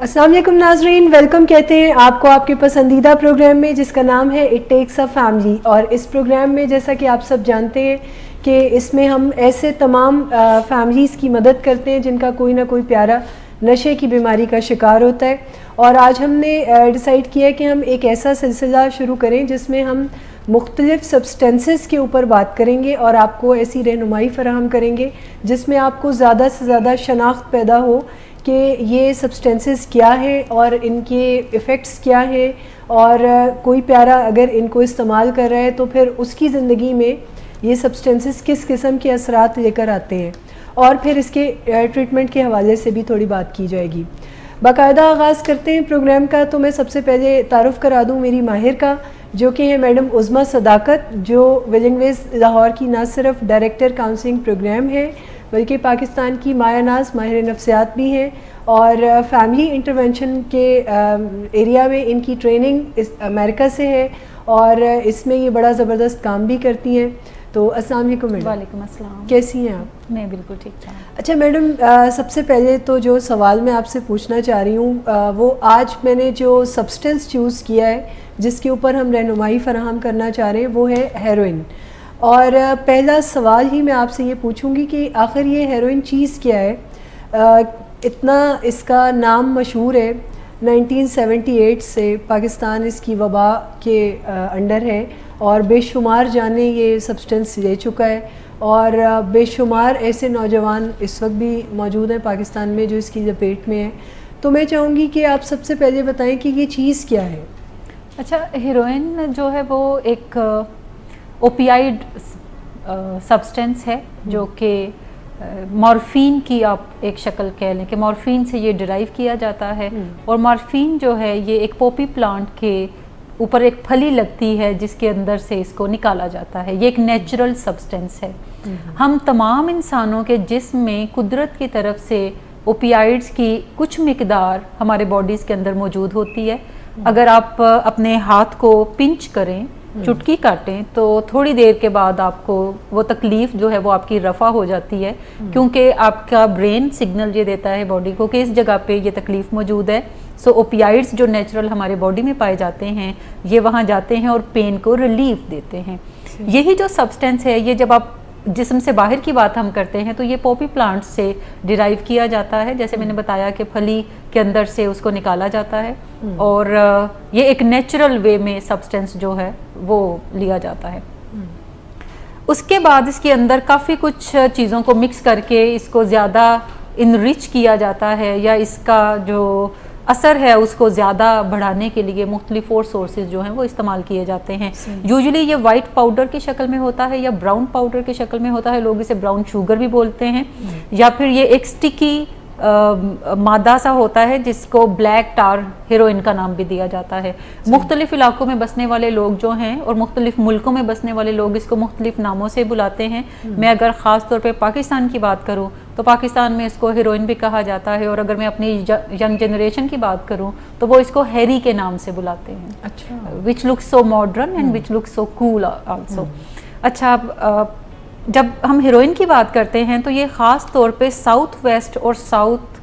अस्सलाम वालेकुम नाजरीन, वेलकम कहते हैं आपको आपके पसंदीदा प्रोग्राम में जिसका नाम है इट टेक्स अ फैमिली। और इस प्रोग्राम में जैसा कि आप सब जानते हैं कि इसमें हम ऐसे तमाम फैमिलीज़ की मदद करते हैं जिनका कोई ना कोई प्यारा नशे की बीमारी का शिकार होता है। और आज हमने डिसाइड किया कि हम एक ऐसा सिलसिला शुरू करें जिसमें हम मुख्तलिफ़ सब्सटेंसेस के ऊपर बात करेंगे और आपको ऐसी रहनुमाई फराहम करेंगे जिसमें आपको ज़्यादा से ज़्यादा शनाख्त पैदा हो कि ये सब्सटेंसेस क्या है और इनके इफ़ेक्ट्स क्या है, और कोई प्यारा अगर इनको इस्तेमाल कर रहा है तो फिर उसकी ज़िंदगी में ये सब्सटेंसेस किस किस्म के असरात लेकर आते हैं, और फिर इसके ट्रीटमेंट के हवाले से भी थोड़ी बात की जाएगी। बाकायदा आगाज़ करते हैं प्रोग्राम का। तो मैं सबसे पहले तारुफ़ करा दूँ मेरी माहिर का, जो कि है मैडम उज़्मा सदाकत, जो विलिंगवेज लाहौर की न सिर्फ डायरेक्टर काउंसलिंग प्रोग्राम है बल्कि पाकिस्तान की मायानाज माहिर नफ्सियात भी हैं, और फैमिली इंटरवेंशन के एरिया में इनकी ट्रेनिंग इस अमेरिका से है और इसमें ये बड़ा ज़बरदस्त काम भी करती हैं। तो अस्सलाम वालेकुम मैडम। वालेकुम अस्सलाम। कैसी हैं आप? मैं बिल्कुल ठीक ठाक। अच्छा मैडम, सबसे पहले तो जो सवाल मैं आपसे पूछना चाह रही हूँ वो आज मैंने जो सब्सटेंस चूज़ किया है जिसके ऊपर हम रहनुमाई फराहम करना चाह रहे हैं वो है हेरोइन। और पहला सवाल ही मैं आपसे ये पूछूंगी कि आखिर ये हेरोइन चीज़ क्या है? इतना इसका नाम मशहूर है, 1978 से पाकिस्तान इसकी वबा के अंडर है और बेशुमार जाने ये सब्सटेंस ले चुका है, और बेशुमार ऐसे नौजवान इस वक्त भी मौजूद हैं पाकिस्तान में जो इसकी लपेट में है। तो मैं चाहूँगी कि आप सबसे पहले बताएं कि ये चीज़ क्या है। अच्छा, हेरोइन जो है वो एक ओपियाइड सब्सटेंस है जो कि मॉर्फिन की आप एक शक्ल कह लें कि मॉर्फिन से ये डिराइव किया जाता है। और मॉर्फिन जो है ये एक पॉपी प्लांट के ऊपर एक फली लगती है जिसके अंदर से इसको निकाला जाता है। ये एक नेचुरल सब्सटेंस है। हम तमाम इंसानों के जिस्म में कुदरत की तरफ से ओपियाइड्स की कुछ मिकदार हमारे बॉडीज़ के अंदर मौजूद होती है। अगर आप अपने हाथ को पिंच करें, चुटकी काटें, तो थोड़ी देर के बाद आपको वो तकलीफ़ जो है वो आपकी रफ़ा हो जाती है, क्योंकि आपका ब्रेन सिग्नल ये देता है बॉडी को कि इस जगह पे ये तकलीफ़ मौजूद है। सो ओपियाइड्स जो नेचुरल हमारे बॉडी में पाए जाते हैं ये वहाँ जाते हैं और पेन को रिलीफ देते हैं। यही जो सब्सटेंस है ये जब आप जिस्म से बाहर की बात हम करते हैं तो ये पॉपी प्लांट से डिराइव किया जाता है। जैसे मैंने बताया कि फली के अंदर से उसको निकाला जाता है और ये एक नेचुरल वे में सब्सटेंस जो है वो लिया जाता है। उसके बाद इसके अंदर काफ़ी कुछ चीज़ों को मिक्स करके इसको ज़्यादा इनरिच किया जाता है, या इसका जो असर है उसको ज़्यादा बढ़ाने के लिए मुख्तलिफ और सोर्सेज जो हैं वो इस्तेमाल किए जाते हैं। यूजुअली ये वाइट पाउडर की शक्ल में होता है या ब्राउन पाउडर की शक्ल में होता है, लोग इसे ब्राउन शुगर भी बोलते हैं, या फिर ये एक स्टिकी मादा सा होता है जिसको ब्लैक टार हेरोइन का नाम भी दिया जाता है। मुख्तलिफ इलाकों में बसने वाले लोग जो हैं और मुख्तलिफ मुल्कों में बसने वाले लोग इसको मुख्तलिफ नामों से बुलाते हैं। मैं अगर ख़ास तौर पे पाकिस्तान की बात करूं तो पाकिस्तान में इसको हेरोइन भी कहा जाता है, और अगर मैं अपनी यंग जनरेशन की बात करूं तो वो इसको हैरी के नाम से बुलाते हैं। अच्छा, which looks so modern and which looks so cool also. अच्छा, जब हम हेरोइन की बात करते हैं तो ये ख़ास तौर पे साउथ वेस्ट और साउथ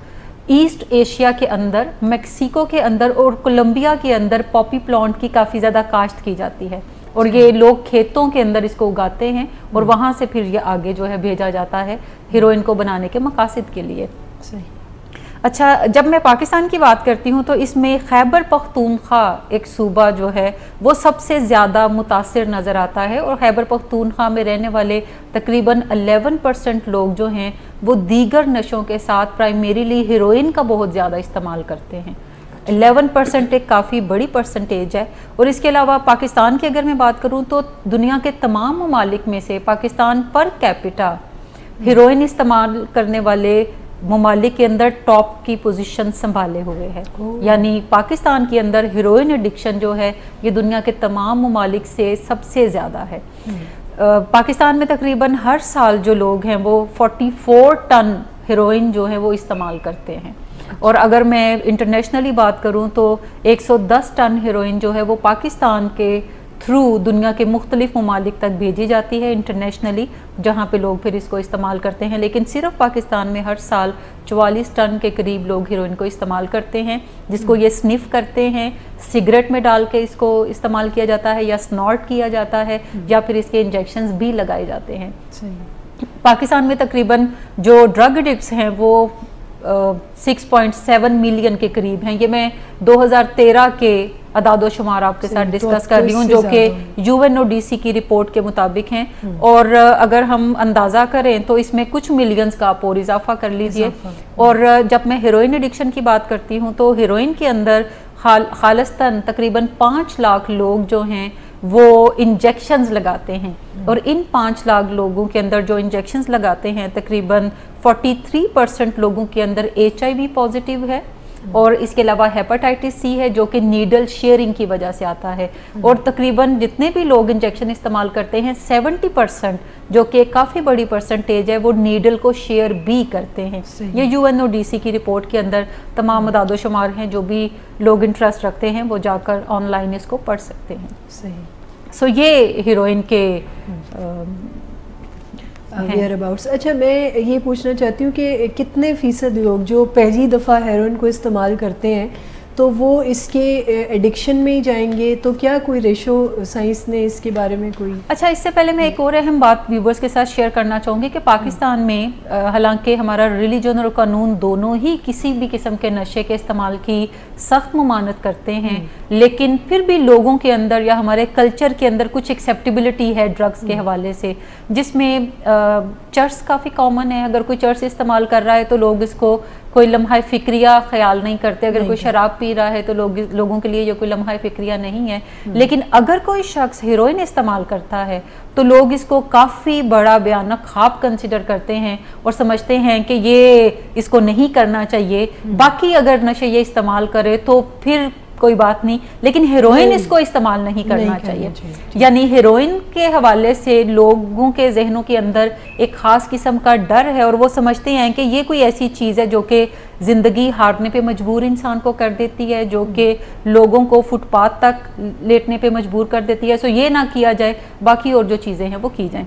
ईस्ट एशिया के अंदर, मेक्सिको के अंदर और कोलंबिया के अंदर पॉपी प्लांट की काफ़ी ज़्यादा काश्त की जाती है, और ये लोग खेतों के अंदर इसको उगाते हैं और वहाँ से फिर ये आगे जो है भेजा जाता है हेरोइन को बनाने के मकासद के लिए। सही। अच्छा, जब मैं पाकिस्तान की बात करती हूँ तो इसमें खैबर पख्तूनख्वा एक सूबा जो है वो सबसे ज़्यादा मुतासिर नज़र आता है, और खैबर पख्तूनख्वा में रहने वाले तकरीबन 11% लोग जो हैं वो दीगर नशों के साथ प्राइमरीली हेरोइन का बहुत ज़्यादा इस्तेमाल करते हैं। 11% एक काफ़ी बड़ी परसेंटेज है। और इसके अलावा पाकिस्तान की अगर मैं बात करूँ तो दुनिया के तमाम ममालिक में से पाकिस्तान पर कैपिटा हेरोइन इस्तेमाल करने वाले ममालिक के अंदर टॉप की पोजीशन संभाले हुए है। यानी पाकिस्तान के अंदर हेरोइन एडिक्शन जो है ये दुनिया के तमाम ममालिक से सबसे ज़्यादा है। पाकिस्तान में तकरीबन हर साल जो लोग हैं वो 44 टन हेरोइन जो है वो इस्तेमाल करते हैं, और अगर मैं इंटरनेशनली बात करूं तो 110 टन हेरोइन जो है वो पाकिस्तान के थ्रू दुनिया के मुख्तलिफ ममालिक तक भेजी जाती है इंटरनेशनली, जहाँ पे लोग फिर इसको इस्तेमाल करते हैं। लेकिन सिर्फ पाकिस्तान में हर साल 44 टन के करीब लोग हेरोइन को इस्तेमाल करते हैं, जिसको ये स्निफ करते हैं, सिगरेट में डाल के इसको इस्तेमाल किया जाता है या स्नॉर्ट किया जाता है या फिर इसके इंजेक्शंस भी लगाए जाते हैं। पाकिस्तान में तकरीबन जो ड्रग एडिक्ट्स हैं वो 6.7 मिलियन के करीब हैं। ये मैं 2013 के अदादो शुमार आपके साथ डिस्कस कर रही हूँ, जो कि यूएनओडीसी की रिपोर्ट के मुताबिक हैं। और अगर हम अंदाज़ा करें तो इसमें कुछ मिलियंस का आप और इजाफा कर लीजिए। और जब मैं हेरोइन एडिक्शन की बात करती हूँ तो हेरोइन के अंदर खालिस्तान तकरीबन 5 लाख लोग जो हैं वो इंजेक्शंस लगाते हैं, और इन 5 लाख लोगों के अंदर जो इंजेक्शंस लगाते हैं तकरीबन 43% लोगों के अंदर HIV पॉजिटिव है, और इसके अलावा हेपेटाइटिस सी है जो कि नीडल शेयरिंग की वजह से आता है। और तकरीबन जितने भी लोग इंजेक्शन इस्तेमाल करते हैं 70%, जो कि काफ़ी बड़ी परसेंटेज है, वो नीडल को शेयर भी करते हैं। ये यूएनओडीसी की रिपोर्ट के अंदर तमाम अदादो शुमार हैं, जो भी लोग इंटरेस्ट रखते हैं वो जाकर ऑनलाइन इसको पढ़ सकते हैं। सो ये हीरोइन के वेयर अबाउट्स। अच्छा, मैं ये पूछना चाहती हूँ कि कितने फ़ीसद लोग जो पहली दफ़ा हेरोइन को इस्तेमाल करते हैं तो वो इसके एडिक्शन में ही जाएंगे, तो क्या कोई रेशो साइंस ने इसके बारे में कोई? अच्छा, इससे पहले मैं एक और अहम बात व्यूवर्स के साथ शेयर करना चाहूँगी कि पाकिस्तान में हालांकि हमारा रिलीजन और कानून दोनों ही किसी भी किस्म के नशे के इस्तेमाल की सख्त ममानत करते हैं, लेकिन फिर भी लोगों के अंदर या हमारे कल्चर के अंदर कुछ एक्सेप्टेबिलिटी है ड्रग्स के हवाले से, जिसमें चर्स काफ़ी कॉमन है। अगर कोई चर्स इस्तेमाल कर रहा है तो लोग इसको कोई लम्हा फिक्रिया ख्याल नहीं करते। अगर कोई शराब पी रहा है तो लोगों के लिए ये कोई लम्हा फिक्रिया नहीं है। लेकिन अगर कोई शख्स हेरोइन इस्तेमाल करता है तो लोग इसको काफ़ी बड़ा भयानक ख्वाब कंसिडर करते हैं और समझते हैं कि ये इसको नहीं करना चाहिए। बाकी अगर नशे ये इस्तेमाल करे तो फिर कोई बात नहीं, लेकिन हेरोइन इसको इस्तेमाल नहीं करना चाहिए। यानी हेरोइन के हवाले से लोगों के जहनों के अंदर एक ख़ास किस्म का डर है, और वो समझते हैं कि ये कोई ऐसी चीज़ है जो कि ज़िंदगी हारने पे मजबूर इंसान को कर देती है, जो कि लोगों को फुटपाथ तक लेटने पे मजबूर कर देती है। सो ये ना किया जाए, बाकी और जो चीज़ें हैं वो की जाएँ।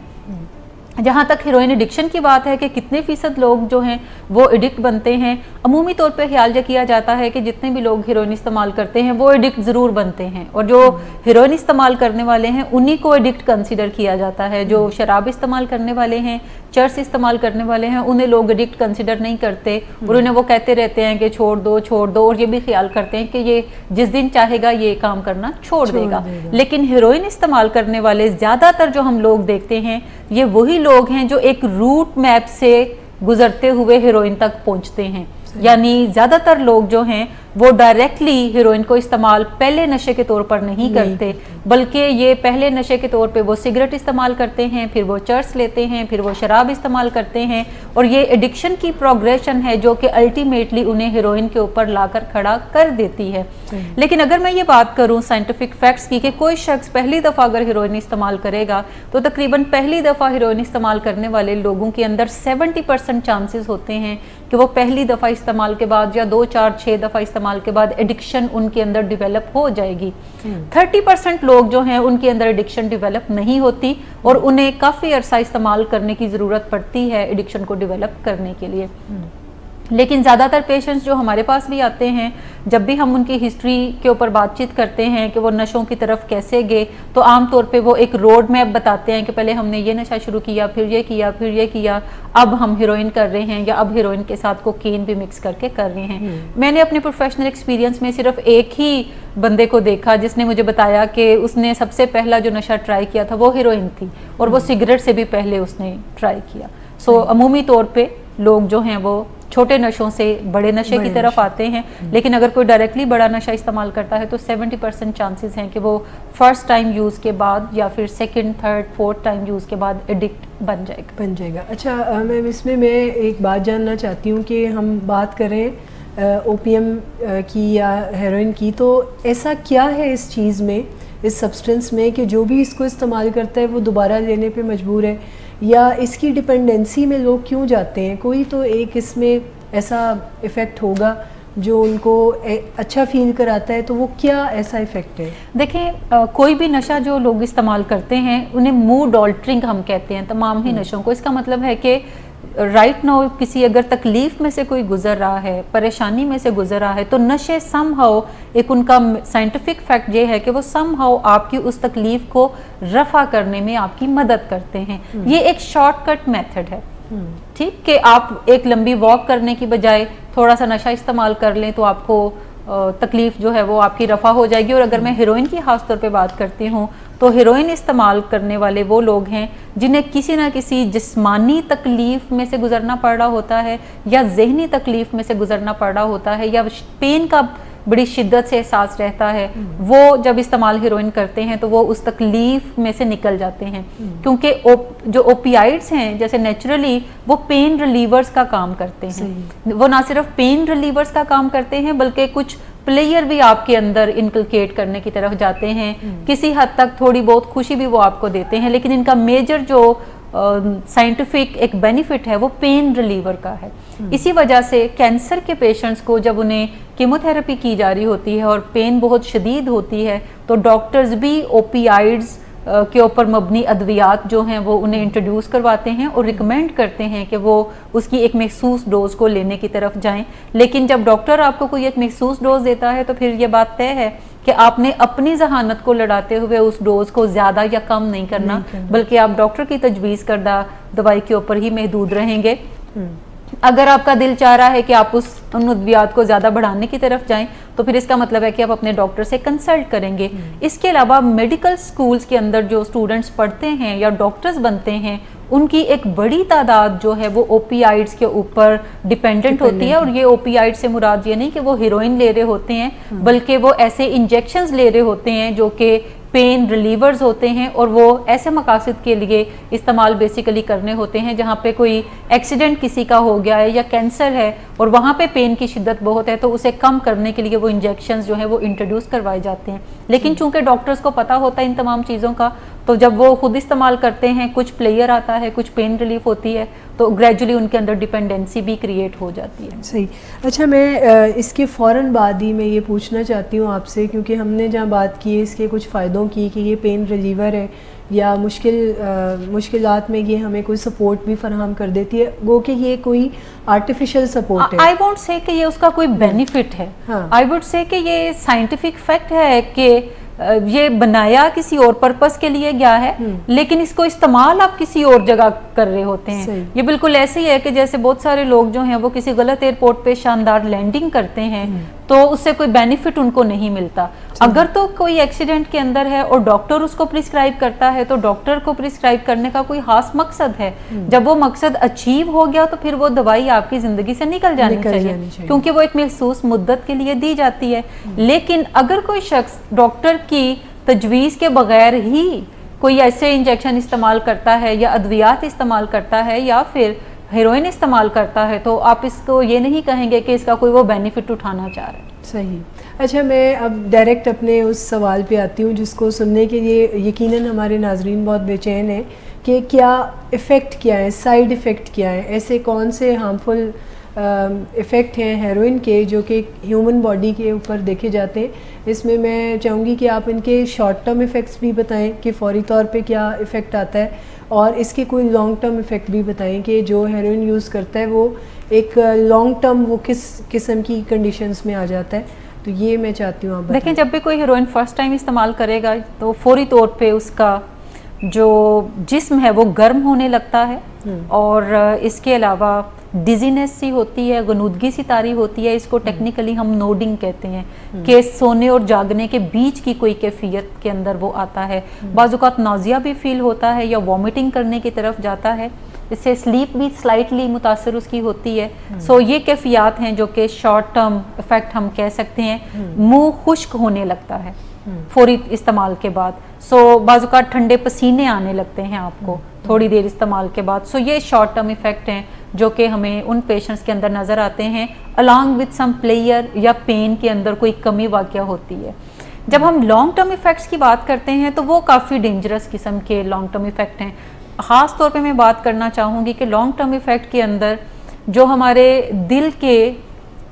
जहाँ तक हीरोइन एडिक्शन की बात है कि कितने फ़ीसद लोग जो हैं वो एडिक्ट बनते हैं, अमूमी तौर पे ख्याल ये किया जाता है कि जितने भी लोग हीरोइन इस्तेमाल करते हैं वो एडिक्ट ज़रूर बनते हैं, और जो हीरोइन इस्तेमाल करने वाले हैं उन्हीं को एडिक्ट कंसीडर किया जाता है। जो शराब इस्तेमाल करने वाले हैं, चर्स इस्तेमाल करने वाले हैं, उन्हें लोग एडिक्ट कंसीडर नहीं करते, और उन्हें वो कहते रहते हैं कि छोड़ दो छोड़ दो, और ये भी ख्याल करते हैं कि ये जिस दिन चाहेगा ये काम करना छोड़ देगा। लेकिन हीरोइन इस्तेमाल करने वाले ज़्यादातर जो हम लोग देखते हैं ये वही लोग हैं जो एक रूट मैप से गुजरते हुए हीरोइन तक पहुंचते हैं। यानी ज़्यादातर लोग जो हैं वो डायरेक्टली हीरोइन को इस्तेमाल पहले नशे के तौर पर नहीं करते, बल्कि ये पहले नशे के तौर पे वो सिगरेट इस्तेमाल करते हैं, फिर वो चर्स लेते हैं, फिर वो शराब इस्तेमाल करते हैं, और ये एडिक्शन की प्रोग्रेशन है जो कि अल्टीमेटली उन्हें हीरोइन के ऊपर लाकर खड़ा कर देती है। लेकिन अगर मैं ये बात करूँ साइंटिफिक फैक्ट्स की कि कोई शख्स पहली दफ़ा अगर हीरोइन इस्तेमाल करेगा तो तकरीबन पहली दफ़ा हीरोइन इस्तेमाल करने वाले लोगों के अंदर 70% चांसेस होते हैं कि वो पहली दफ़ा इस्तेमाल के बाद या 2, 4, 6 दफ़ा इस्तेमाल के बाद एडिक्शन उनके अंदर डेवलप हो जाएगी। 30% लोग जो हैं उनके अंदर एडिक्शन डेवलप नहीं होती, और उन्हें काफ़ी अरसा इस्तेमाल करने की ज़रूरत पड़ती है एडिक्शन को डेवलप करने के लिए। लेकिन ज़्यादातर पेशेंट्स जो हमारे पास भी आते हैं, जब भी हम उनकी हिस्ट्री के ऊपर बातचीत करते हैं कि वो नशों की तरफ कैसे गए, तो आम तौर पे वो एक रोड मैप बताते हैं कि पहले हमने ये नशा शुरू किया, फिर ये किया, फिर ये किया, अब हम हीरोइन कर रहे हैं, या अब हीरोइन के साथ कोकीन भी मिक्स करके कर रहे हैं। मैंने अपने प्रोफेशनल एक्सपीरियंस में सिर्फ एक ही बंदे को देखा जिसने मुझे बताया कि उसने सबसे पहला जो नशा ट्राई किया था वो हीरोइन थी, और वो सिगरेट से भी पहले उसने ट्राई किया। सो अमूमी तौर पर लोग जो हैं वो छोटे नशों से बड़े नशे की तरफ आते हैं, लेकिन अगर कोई डायरेक्टली बड़ा नशा इस्तेमाल करता है तो 70% चांसेस हैं कि वो फर्स्ट टाइम यूज़ के बाद या फिर second, third, fourth time use के बाद एडिक्ट बन जाएगा। अच्छा मैम, इसमें मैं एक बात जानना चाहती हूँ कि हम बात करें ओपीएम की या हेरोइन की, तो ऐसा क्या है इस चीज़ में, इस सब्सटेंस में, कि जो भी इसको इस्तेमाल करता है वो दोबारा लेने पे मजबूर है, या इसकी डिपेंडेंसी में लोग क्यों जाते हैं? कोई तो एक इसमें ऐसा इफ़ेक्ट होगा जो उनको अच्छा फील कराता है, तो वो क्या ऐसा इफ़ेक्ट है? देखें, कोई भी नशा जो लोग इस्तेमाल करते हैं उन्हें मूड ऑल्टरिंग हम कहते हैं तमाम ही नशों को। इसका मतलब है कि राइट नाउ किसी अगर तकलीफ में से कोई गुजर रहा है, परेशानी में से गुजर रहा है, तो नशे समहाउ, एक उनका साइंटिफिक फैक्ट ये है कि वो समहाउ आपकी उस तकलीफ को रफा करने में आपकी मदद करते हैं। ये एक शॉर्टकट मेथड है, ठीक, कि आप एक लंबी वॉक करने की बजाय थोड़ा सा नशा इस्तेमाल कर लें तो आपको तकलीफ जो है वो आपकी रफा हो जाएगी। और अगर मैं हेरोइन की खास तौर पे बात करती हूँ तो हेरोइन इस्तेमाल करने वाले वो लोग हैं जिन्हें किसी ना किसी जिस्मानी तकलीफ में से गुजरना पड़ रहा होता है या जहनी तकलीफ में से गुजरना पड़ रहा होता है या पेन का बड़ी शिद्दत से एहसास रहता है। वो जब इस्तेमाल हेरोइन करते हैं तो वो उस तकलीफ में से निकल जाते हैं, क्योंकि जो ओपियाइड्स हैं जैसे नेचुरली वो पेन रिलीवर्स का काम करते हैं। वो ना सिर्फ पेन रिलीवर्स का काम करते हैं बल्कि कुछ प्लेयर भी आपके अंदर इनकलकेट करने की तरफ जाते हैं। किसी हद तक थोड़ी बहुत खुशी भी वो आपको देते हैं, लेकिन इनका मेजर जो साइंटिफिक एक बेनिफिट है वो पेन रिलीवर का है। इसी वजह से कैंसर के पेशेंट्स को जब उन्हें कीमोथेरेपी की जा रही होती है और पेन बहुत शदीद होती है तो डॉक्टर्स भी ओपियाइड्स के ऊपर मबनी अद्वियात जो हैं वो उन्हें इंट्रोड्यूस करवाते हैं और रिकमेंड करते हैं कि वो उसकी एक मखसूस डोज को लेने की तरफ जाएं। लेकिन जब डॉक्टर आपको कोई एक मखसूस डोज देता है तो फिर ये बात तय है कि आपने अपनी जहानत को लड़ाते हुए उस डोज को ज़्यादा या कम नहीं करना, बल्कि आप डॉक्टर की तजवीज़ करदा दवाई के ऊपर ही महदूद रहेंगे। अगर आपका दिल चाह रहा है कि आप उन अद्वियात को ज़्यादा बढ़ाने की तरफ जाएं तो फिर इसका मतलब है कि आप अपने डॉक्टर से कंसल्ट करेंगे। इसके अलावा मेडिकल स्कूल्स के अंदर जो स्टूडेंट्स पढ़ते हैं या डॉक्टर्स बनते हैं उनकी एक बड़ी तादाद जो है वो ओपियाइड्स के ऊपर डिपेंडेंट होती है। और ये ओपियाइड से मुराद ये नहीं कि वो हीरोइन ले रहे होते हैं, बल्कि वो ऐसे इंजेक्शंस ले रहे होते हैं जो कि पेन रिलीवर्स होते हैं और वो ऐसे मकासद के लिए इस्तेमाल बेसिकली करने होते हैं जहाँ पे कोई एक्सीडेंट किसी का हो गया है या कैंसर है और वहाँ पे पेन की शिद्दत बहुत है, तो उसे कम करने के लिए वो इंजेक्शंस जो है वो इंट्रोड्यूस करवाए जाते हैं। लेकिन चूंकि डॉक्टर्स को पता होता है इन तमाम चीज़ों का, तो जब वो खुद इस्तेमाल करते हैं, कुछ प्लेयर आता है, कुछ पेन रिलीफ होती है, तो ग्रेजुअली उनके अंदर डिपेंडेंसी भी क्रिएट हो जाती है। सही। अच्छा, मैं इसके फ़ौरन बाद ही मैं ये पूछना चाहती हूँ आपसे, क्योंकि हमने जहाँ बात की है इसके कुछ फ़ायदों की कि ये पेन रिलीवर है या मुश्किलात में ये हमें कोई सपोर्ट भी फराहम कर देती है, गो कि ये कोई आर्टिफिशियल सपोर्ट है। आई वोंट से कि ये उसका कोई बेनिफिट है, आई वुड से कि ये साइंटिफिक फैक्ट है कि ये बनाया किसी और पर्पस के लिए गया है, लेकिन इसको इस्तेमाल आप किसी और जगह कर रहे होते हैं। ये बिल्कुल ऐसे ही है कि जैसे बहुत सारे लोग जो हैं वो किसी गलत एयरपोर्ट पे शानदार लैंडिंग करते हैं तो उससे कोई बेनिफिट उनको नहीं मिलता। अगर तो कोई एक्सीडेंट के अंदर है और डॉक्टर उसको प्रिस्क्राइब करता है तो डॉक्टर को प्रिस्क्राइब करने का कोई खास मकसद है। जब वो मकसद अचीव हो गया तो फिर वो दवाई आपकी जिंदगी से निकल जानी चाहिए, क्योंकि वो एक महसूस मुद्दत के लिए दी जाती है। लेकिन अगर कोई शख्स डॉक्टर की तजवीज़ के बगैर ही कोई ऐसे इंजेक्शन इस्तेमाल करता है या अद्वियात इस्तेमाल करता है या फिर हेरोइन इस्तेमाल करता है तो आप इसको ये नहीं कहेंगे कि इसका कोई वो बेनिफिट उठाना चाह रहा है। सही। अच्छा, मैं अब डायरेक्ट अपने उस सवाल पे आती हूँ जिसको सुनने के लिए यकीनन हमारे नाजरीन बहुत बेचैन हैं कि क्या इफ़ेक्ट क्या है, साइड इफ़ेक्ट क्या है, ऐसे कौन से हार्मफुल इफ़ेक्ट हैं हेरोइन के जो कि ह्यूमन बॉडी के ऊपर देखे जाते हैं। इसमें मैं चाहूँगी कि आप इनके शॉर्ट टर्म इफ़ेक्ट्स भी बताएं कि फौरी तौर पे क्या इफ़ेक्ट आता है, और इसके कोई लॉन्ग टर्म इफ़ेक्ट भी बताएं कि जो हेरोइन यूज़ करता है वो एक लॉन्ग टर्म वो किस किस्म की कंडीशंस में आ जाता है। तो ये मैं चाहती हूँ आप बताएं। देखें, जब भी कोई हेरोइन फर्स्ट टाइम इस्तेमाल करेगा तो फौरी तौर पे उसका जो जिस्म है वो गर्म होने लगता है और इसके अलावा डिजीनेस सी होती है, गनूदगी सी तारी होती है। इसको टेक्निकली हम नोडिंग कहते हैं कि सोने और जागने के बीच की कोई कैफियत के अंदर वो आता है। बाज़-औक़ात नाज़िया भी फील होता है या वॉमिटिंग करने की तरफ जाता है, इससे स्लीप भी स्लाइटली मुतासर उसकी होती है। सो ये कैफियत हैं जो कि शॉर्ट टर्म इफेक्ट हम कह सकते हैं। मुंह खुश्क होने लगता है फौरी इस्तेमाल के बाद। सो बाज़-औक़ात ठंडे पसीने आने लगते हैं आपको थोड़ी देर इस्तेमाल के बाद। सो ये शॉर्ट टर्म इफेक्ट हैं जो कि हमें उन पेशेंट्स के अंदर नज़र आते हैं अलॉन्ग विद सम प्लेयर या पेन के अंदर कोई कमी वाक़या होती है। जब हम लॉन्ग टर्म इफेक्ट्स की बात करते हैं तो वो काफ़ी डेंजरस किस्म के लॉन्ग टर्म इफेक्ट हैं। ख़ास तौर पे मैं बात करना चाहूँगी कि लॉन्ग टर्म इफेक्ट के अंदर जो हमारे दिल के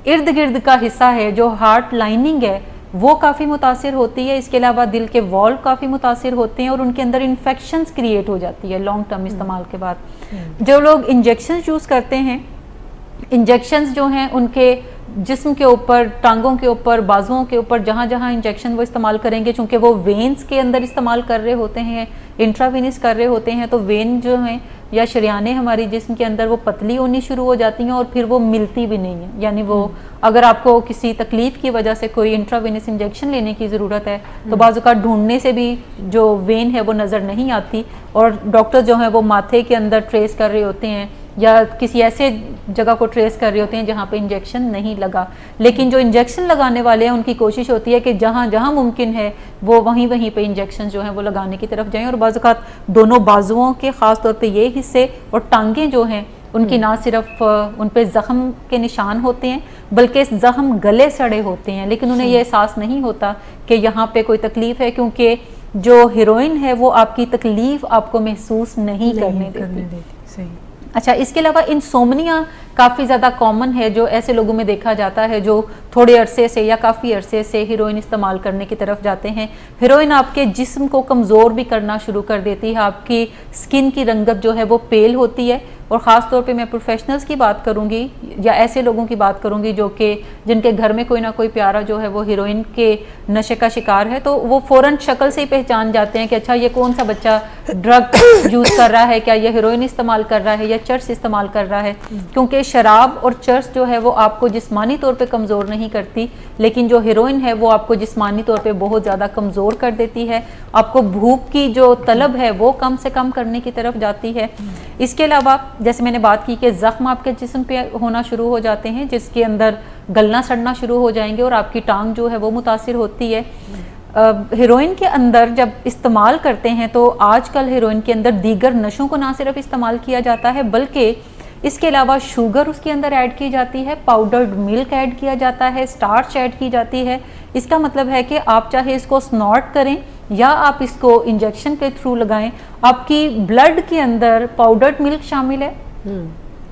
इर्द गिर्द का हिस्सा है, जो हार्ट लाइनिंग है, वो काफ़ी मुतासिर होती है। इसके अलावा दिल के वॉल्व काफ़ी मुतासिर होते हैं और उनके अंदर इन्फेक्शंस क्रिएट हो जाती है लॉन्ग टर्म इस्तेमाल के बाद। जो लोग इंजेक्शन यूज़ करते हैं, इंजेक्शंस जो हैं उनके जिस्म के ऊपर, टांगों के ऊपर, बाजुओं के ऊपर, जहाँ जहाँ इंजेक्शन वो इस्तेमाल करेंगे, चूँकि वो वेन्स के अंदर इस्तेमाल कर रहे होते हैं, इंट्रावेनस कर रहे होते हैं, तो वेन जो हैं या शरियानें हमारी जिस्म के अंदर वो पतली होनी शुरू हो जाती हैं और फिर वो मिलती भी नहीं है। यानी वो अगर आपको किसी तकलीफ़ की वजह से कोई इंट्रावेनस इंजेक्शन लेने की ज़रूरत है तो बाज़-औक़ात ढूंढने से भी जो वेन है वो नज़र नहीं आती और डॉक्टर जो हैं वो माथे के अंदर ट्रेस कर रहे होते हैं या किसी ऐसे जगह को ट्रेस कर रहे होते हैं जहाँ पे इंजेक्शन नहीं लगा। लेकिन जो इंजेक्शन लगाने वाले हैं उनकी कोशिश होती है कि जहाँ जहाँ मुमकिन है वो वहीं वहीं पे इंजेक्शन जो हैं वो लगाने की तरफ जाएं। और बाज़-औक़ात दोनों बाजुओं के ख़ास तौर पे ये हिस्से और टांगें जो हैं उनकी ना सिर्फ उन पे ज़ख्म के निशान होते हैं बल्कि ज़ख्म गले सड़े होते हैं, लेकिन उन्हें ये एहसास नहीं होता कि यहाँ पे कोई तकलीफ़ है, क्योंकि जो हीरोइन है वो आपकी तकलीफ़ आपको महसूस नहीं करने देती। सही। अच्छा, इसके अलावा इंसोम्निया काफ़ी ज़्यादा कॉमन है, जो ऐसे लोगों में देखा जाता है जो थोड़े अरसे से या काफ़ी अरसे से हीरोइन इस्तेमाल करने की तरफ जाते हैं। हीरोइन आपके जिस्म को कमज़ोर भी करना शुरू कर देती है, आपकी स्किन की रंगत जो है वो पेल होती है। और ख़ास तौर पे मैं प्रोफेशनल्स की बात करूँगी या ऐसे लोगों की बात करूँगी जो कि जिनके घर में कोई ना कोई प्यारा जो है वो हीरोइन के नशे का शिकार है, तो वो फ़ौरन शक्ल से ही पहचान जाते हैं कि अच्छा ये कौन सा बच्चा ड्रग यूज़ कर रहा है, क्या ये हीरोइन इस्तेमाल कर रहा है या चर्स इस्तेमाल कर रहा है। क्योंकि शराब और चर्स जो है वो आपको जिस्मानी तौर पे कमज़ोर नहीं करती, लेकिन जो हीरोइन है वो आपको जिस्मानी तौर पे बहुत ज़्यादा कमज़ोर कर देती है। आपको भूख की जो तलब है वो कम से कम करने की तरफ जाती है। इसके अलावा जैसे मैंने बात की कि ज़ख्म आपके जिस्म पे होना शुरू हो जाते हैं, जिसके अंदर गलना सड़ना शुरू हो जाएंगे और आपकी टांग जो है वो मुतासिर होती है। हीरोइन के अंदर जब इस्तेमाल करते हैं तो आजकल हीरोइन के अंदर दीगर नशों को ना सिर्फ इस्तेमाल किया जाता है बल्कि इसके अलावा शुगर उसके अंदर ऐड की जाती है, पाउडर्ड मिल्क ऐड किया जाता है, स्टार्च ऐड की जाती है। इसका मतलब है कि आप चाहे इसको स्नॉट करें या आप इसको इंजेक्शन के थ्रू लगाएं, आपकी ब्लड के अंदर पाउडर्ड मिल्क शामिल है,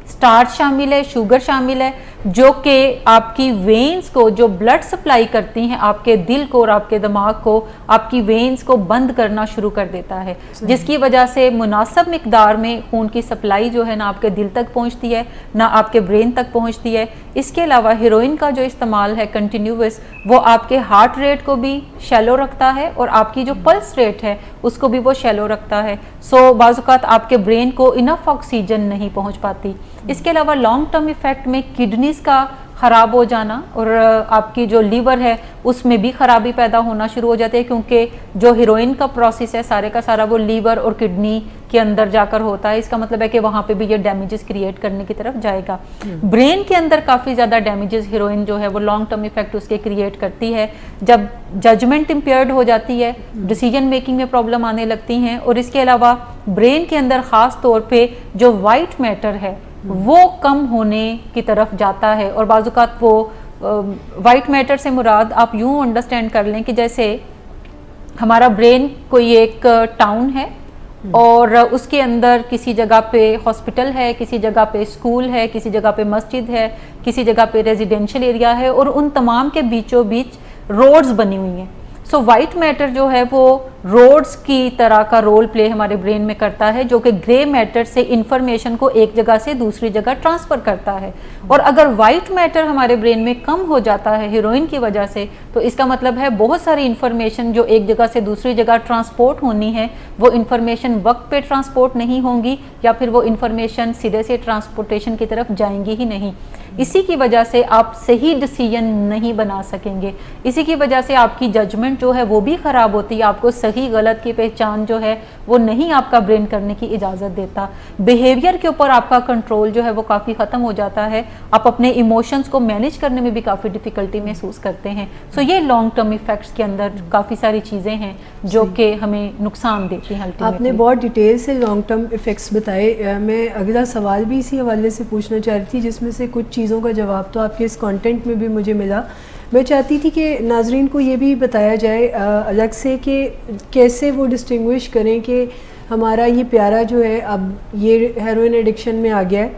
स्टार्च शामिल है, शुगर शामिल है, जो कि आपकी वेन्स को जो ब्लड सप्लाई करती हैं आपके दिल को और आपके दिमाग को, आपकी वेन्स को बंद करना शुरू कर देता है, जिसकी वजह से मुनासिब मिकदार में खून की सप्लाई जो है ना आपके दिल तक पहुंचती है ना आपके ब्रेन तक पहुंचती है। इसके अलावा हीरोइन का जो इस्तेमाल है कंटिन्यूस, वो आपके हार्ट रेट को भी शैलो रखता है और आपकी जो पल्स रेट है उसको भी वो शैलो रखता है। सो बाज़-औक़ात आपके ब्रेन को इनफ ऑक्सीजन नहीं पहुंच पाती। इसके अलावा लॉन्ग टर्म इफेक्ट में किडनीज का ख़राब हो जाना और आपकी जो लीवर है उसमें भी ख़राबी पैदा होना शुरू हो जाती है, क्योंकि जो हीरोइन का प्रोसेस है सारे का सारा वो लीवर और किडनी के अंदर जाकर होता है। इसका मतलब है कि वहाँ पे भी ये डैमेजेस क्रिएट करने की तरफ जाएगा। ब्रेन के अंदर काफ़ी ज़्यादा डैमेजेस हीरोइन जो है वो लॉन्ग टर्म इफेक्ट उसके क्रिएट करती है। जब जजमेंट इम्पेयर्ड हो जाती है, डिसीजन मेकिंग में प्रॉब्लम आने लगती हैं और इसके अलावा ब्रेन के अंदर ख़ास तौर पर जो वाइट मैटर है वो कम होने की तरफ जाता है। और बाज़-औक़ात वो वाइट मैटर से मुराद आप यूँ अंडरस्टैंड कर लें कि जैसे हमारा ब्रेन कोई एक टाउन है और उसके अंदर किसी जगह पे हॉस्पिटल है, किसी जगह पे स्कूल है, किसी जगह पे मस्जिद है, किसी जगह पे रेजिडेंशियल एरिया है और उन तमाम के बीचों बीच रोड्स बनी हुई हैं। सो वाइट मैटर जो है वो रोड्स की तरह का रोल प्ले हमारे ब्रेन में करता है, जो कि ग्रे मैटर से इंफॉर्मेशन को एक जगह से दूसरी जगह ट्रांसफ़र करता है। और अगर वाइट मैटर हमारे ब्रेन में कम हो जाता है हीरोइन की वजह से, तो इसका मतलब है बहुत सारी इंफॉर्मेशन जो एक जगह से दूसरी जगह ट्रांसपोर्ट होनी है वो इंफॉर्मेशन वक्त पे ट्रांसपोर्ट नहीं होंगी या फिर वो इंफॉर्मेशन सीधे से ट्रांसपोर्टेशन की तरफ जाएंगी ही नहीं। इसी की वजह से आप सही डिसीजन नहीं बना सकेंगे। इसी की वजह से आपकी जजमेंट जो है वो भी ख़राब होती है, आपको सही गलत की पहचान जो है वो नहीं आपका ब्रेन करने की इजाज़त देता। बिहेवियर के ऊपर आपका कंट्रोल जो है वो काफ़ी ख़त्म हो जाता है, आप अपने इमोशंस को मैनेज करने में भी काफ़ी डिफ़िकल्टी महसूस करते हैं। सो ये लॉन्ग टर्म इफ़ेक्ट्स के अंदर काफ़ी सारी चीज़ें हैं जो कि हमें नुकसान देती हैं। आपने बहुत डिटेल से लॉन्ग टर्म इफ़ेक्ट्स बताए। मैं अगला सवाल भी इसी हवाले से पूछना चाह रही थी, जिसमें से कुछ चीज़ों का जवाब तो आपके इस कंटेंट में भी मुझे मिला। मैं चाहती थी कि नाजरीन को ये भी बताया जाए अलग से कि कैसे वो डिस्टिंग्विश करें कि हमारा ये प्यारा जो है अब ये हेरोइन एडिक्शन में आ गया है,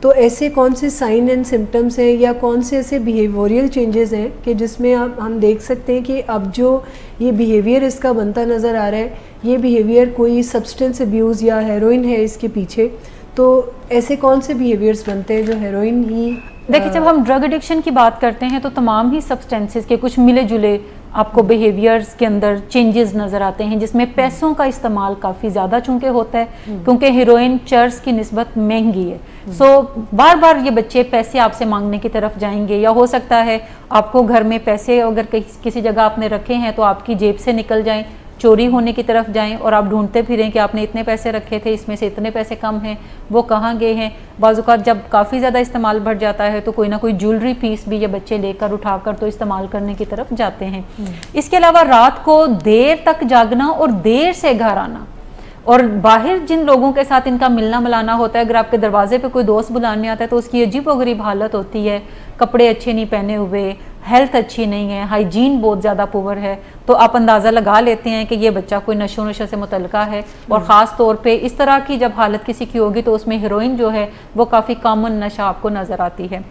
तो ऐसे कौन से साइन एंड सिम्टम्स हैं या कौन से ऐसे बिहेवियरल चेंजेस हैं कि जिसमें हम देख सकते हैं कि अब जो ये बिहेवियर इसका बनता नज़र आ रहा है, ये बिहेवियर कोई सब्सटेंस अब्यूज़ या हेरोइन है इसके पीछे, तो ऐसे कौन से बिहेवियर्स बनते हैं जो हेरोइन ही? देखिए, जब हम ड्रग एडिक्शन की बात करते हैं तो तमाम ही सब्सटेंसेस के कुछ मिले जुले आपको बिहेवियर्स के अंदर चेंजेस नज़र आते हैं, जिसमें पैसों का इस्तेमाल काफ़ी ज़्यादा चूँकि होता है, क्योंकि हीरोइन चर्च की निस्बत महंगी है। सो बार बार ये बच्चे पैसे आपसे मांगने की तरफ जाएंगे, या हो सकता है आपको घर में पैसे अगर किसी जगह आपने रखे हैं तो आपकी जेब से निकल जाएं, चोरी होने की तरफ जाएं और आप ढूंढते फिरें कि आपने इतने पैसे रखे थे, इसमें से इतने पैसे कम हैं, वो कहाँ गए हैं। बाज़-औक़ात जब काफ़ी ज़्यादा इस्तेमाल बढ़ जाता है तो कोई ना कोई ज्वेलरी पीस भी ये बच्चे लेकर उठाकर तो इस्तेमाल करने की तरफ जाते हैं। इसके अलावा रात को देर तक जागना और देर से घर आना, और बाहर जिन लोगों के साथ इनका मिलना मिलाना होता है, अगर आपके दरवाजे पे कोई दोस्त बुलाने आता है तो उसकी अजीबोगरीब हालत होती है, कपड़े अच्छे नहीं पहने हुए, हेल्थ अच्छी नहीं है, हाइजीन बहुत ज़्यादा पुअर है, तो आप अंदाज़ा लगा लेते हैं कि ये बच्चा कोई नशे से मुतल्लिका है। और ख़ास तौर पे इस तरह की जब हालत किसी की होगी तो उसमें हीरोइन जो है वो काफ़ी कॉमन नशा आपको नज़र आती है।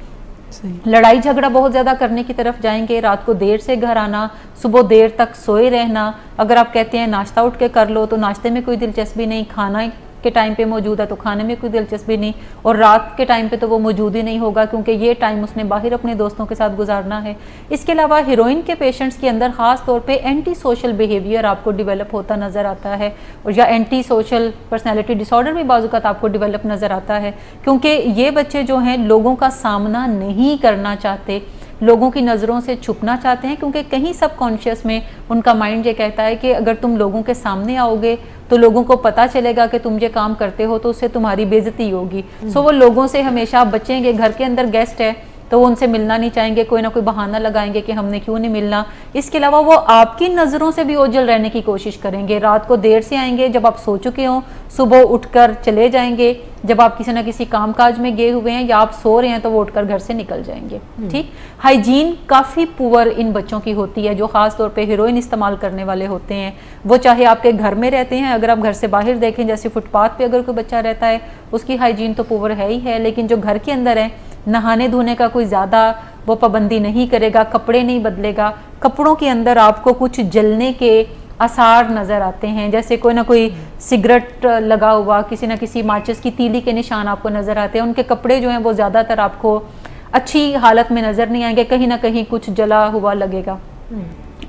लड़ाई झगड़ा बहुत ज़्यादा करने की तरफ जाएंगे, रात को देर से घर आना, सुबह देर तक सोए रहना। अगर आप कहते हैं नाश्ता उठ के कर लो तो नाश्ते में कोई दिलचस्पी नहीं, खाना के टाइम पे मौजूद है तो खाने में कोई दिलचस्पी नहीं, और रात के टाइम पे तो वो मौजूद ही नहीं होगा क्योंकि ये टाइम उसने बाहर अपने दोस्तों के साथ गुजारना है। इसके अलावा हीरोइन के पेशेंट्स के अंदर ख़ास तौर पे एंटी सोशल बिहेवियर आपको डेवलप होता नज़र आता है, और या एंटी सोशल पर्सनैलिटी डिसऑर्डर भी बाज़ औक़ात आपको डेवलप नज़र आता है, क्योंकि ये बच्चे जो हैं लोगों का सामना नहीं करना चाहते, लोगों की नज़रों से छुपना चाहते हैं, क्योंकि कहीं सबकॉन्शियस में उनका माइंड ये कहता है कि अगर तुम लोगों के सामने आओगे तो लोगों को पता चलेगा कि तुम ये काम करते हो तो उससे तुम्हारी बेइज्जती होगी। सो वो लोगों से हमेशा बचेंगे। घर के अंदर गेस्ट है तो वो उनसे मिलना नहीं चाहेंगे, कोई ना कोई बहाना लगाएंगे कि हमने क्यों नहीं मिलना। इसके अलावा वो आपकी नज़रों से भी ओझल रहने की कोशिश करेंगे। रात को देर से आएंगे, जब आप सो चुके हों सुबह उठकर चले जाएंगे, जब आप किसी ना किसी कामकाज में गए हुए हैं या आप सो रहे हैं तो वो उठकर घर से निकल जाएंगे। ठीक, हाइजीन काफ़ी पुअर इन बच्चों की होती है जो ख़ास तौर पे हीरोइन इस्तेमाल करने वाले होते हैं। वो चाहे आपके घर में रहते हैं, अगर आप घर से बाहर देखें जैसे फुटपाथ पे अगर कोई बच्चा रहता है उसकी हाइजीन तो पुअर है ही है, लेकिन जो घर के अंदर है नहाने धोने का कोई ज़्यादा वो पाबंदी नहीं करेगा, कपड़े नहीं बदलेगा, कपड़ों के अंदर आपको कुछ जलने के आसार नज़र आते हैं, जैसे कोई ना कोई सिगरेट लगा हुआ, किसी ना किसी माचिस की तीली के निशान आपको नज़र आते हैं। उनके कपड़े जो हैं वो ज़्यादातर आपको अच्छी हालत में नज़र नहीं आएंगे, कहीं ना कहीं कुछ जला हुआ लगेगा।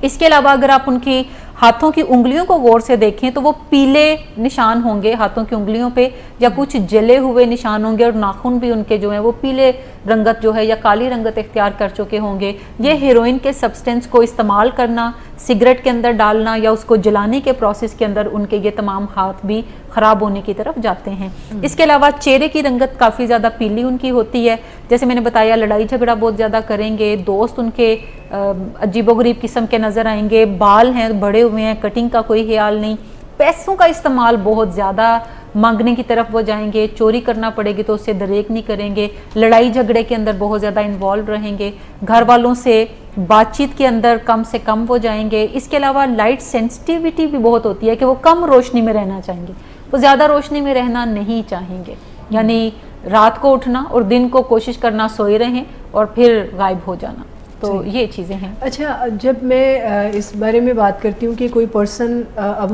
इसके अलावा अगर आप उनकी हाथों की उंगलियों को गौर से देखें तो वो पीले निशान होंगे हाथों की उंगलियों पे, या कुछ जले हुए निशान होंगे, और नाखून भी उनके जो हैं वो पीले रंगत जो है या काली रंगत इख्तियार कर चुके होंगे। ये हीरोइन के सब्सटेंस को इस्तेमाल करना, सिगरेट के अंदर डालना या उसको जलाने के प्रोसेस के अंदर उनके ये तमाम हाथ भी ख़राब होने की तरफ जाते हैं। इसके अलावा चेहरे की रंगत काफ़ी ज़्यादा पीली उनकी होती है, जैसे मैंने बताया लड़ाई झगड़ा बहुत ज़्यादा करेंगे, दोस्त उनके अजीबोगरीब किस्म के नज़र आएंगे, बाल हैं बड़े हुए हैं, कटिंग का कोई ख्याल नहीं, पैसों का इस्तेमाल बहुत ज़्यादा मांगने की तरफ वो जाएंगे, चोरी करना पड़ेगी तो उससे दरेक नहीं करेंगे, लड़ाई झगड़े के अंदर बहुत ज़्यादा इन्वॉल्व रहेंगे, घर वालों से बातचीत के अंदर कम से कम वो जाएंगे। इसके अलावा लाइट सेंसिटिविटी भी बहुत होती है कि वो कम रोशनी में रहना चाहेंगे, वो ज़्यादा रोशनी में रहना नहीं चाहेंगे, यानी रात को उठना और दिन को कोशिश करना सोए रहें और फिर गायब हो जाना। तो ये चीज़ें हैं। अच्छा, जब मैं इस बारे में बात करती हूँ कि कोई पर्सन, अब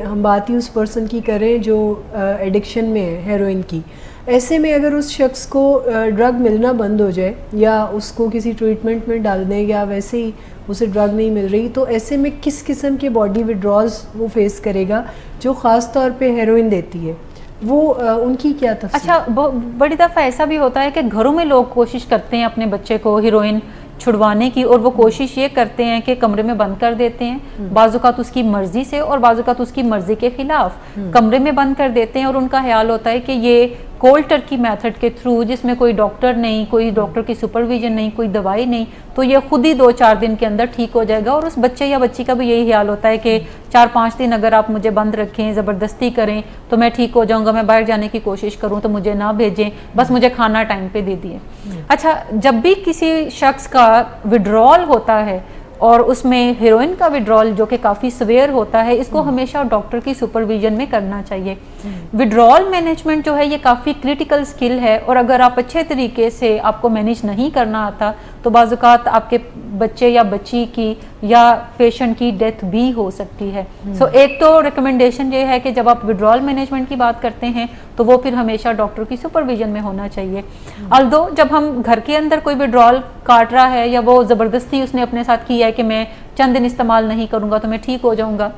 हम बात ही उस पर्सन की करें जो एडिक्शन में है हेरोइन की, ऐसे में अगर उस शख्स को ड्रग मिलना बंद हो जाए या उसको किसी ट्रीटमेंट में डाल दें या वैसे ही उसे ड्रग नहीं मिल रही, तो ऐसे में किस किस्म के बॉडी विड्रॉल्स वो फेस करेगा जो ख़ास तौर पे हेरोइन देती है, वो उनकी क्या तफसील? अच्छा, बड़ी दफ़ा ऐसा भी होता है कि घरों में लोग कोशिश करते हैं अपने बच्चे को हीरोइन छुड़वाने की, और वो कोशिश ये करते हैं कि कमरे में बंद कर देते हैं, बाज़-औक़ात उसकी मर्जी से और बाज़-औक़ात उसकी मर्जी के खिलाफ कमरे में बंद कर देते हैं, और उनका ख्याल होता है कि ये कोल्ड टर्की मेथड के थ्रू, जिसमें कोई डॉक्टर नहीं, कोई डॉक्टर की सुपरविजन नहीं, कोई दवाई नहीं, तो ये खुद ही 2-4 दिन के अंदर ठीक हो जाएगा। और उस बच्चे या बच्ची का भी यही ख्याल होता है कि 4-5 दिन अगर आप मुझे बंद रखें, ज़बरदस्ती करें तो मैं ठीक हो जाऊंगा, मैं बाहर जाने की कोशिश करूं तो मुझे ना भेजें, बस मुझे खाना टाइम पे दे दिए। अच्छा, जब भी किसी शख्स का विड्रॉल होता है और उसमें हेरोइन का विड्रॉल जो कि काफ़ी सवेयर होता है, इसको हमेशा डॉक्टर की सुपरविजन में करना चाहिए। विड्रॉल मैनेजमेंट जो है ये काफ़ी क्रिटिकल स्किल है, और अगर आप अच्छे तरीके से आपको मैनेज नहीं करना आता तो बाज़-औक़ात आपके बच्चे या बच्ची की या पेशेंट की डेथ भी हो सकती है। सो एक तो रिकमेंडेशन ये है कि जब आप विड्रॉल मैनेजमेंट की बात करते हैं तो वो फिर हमेशा डॉक्टर की सुपरविजन में होना चाहिए। अल्दो जब हम घर के अंदर कोई विड्रॉल काट रहा है या वो ज़बरदस्ती उसने अपने साथ किया है कि मैं चंद दिन इस्तेमाल नहीं करूँगा तो मैं ठीक हो जाऊँगा,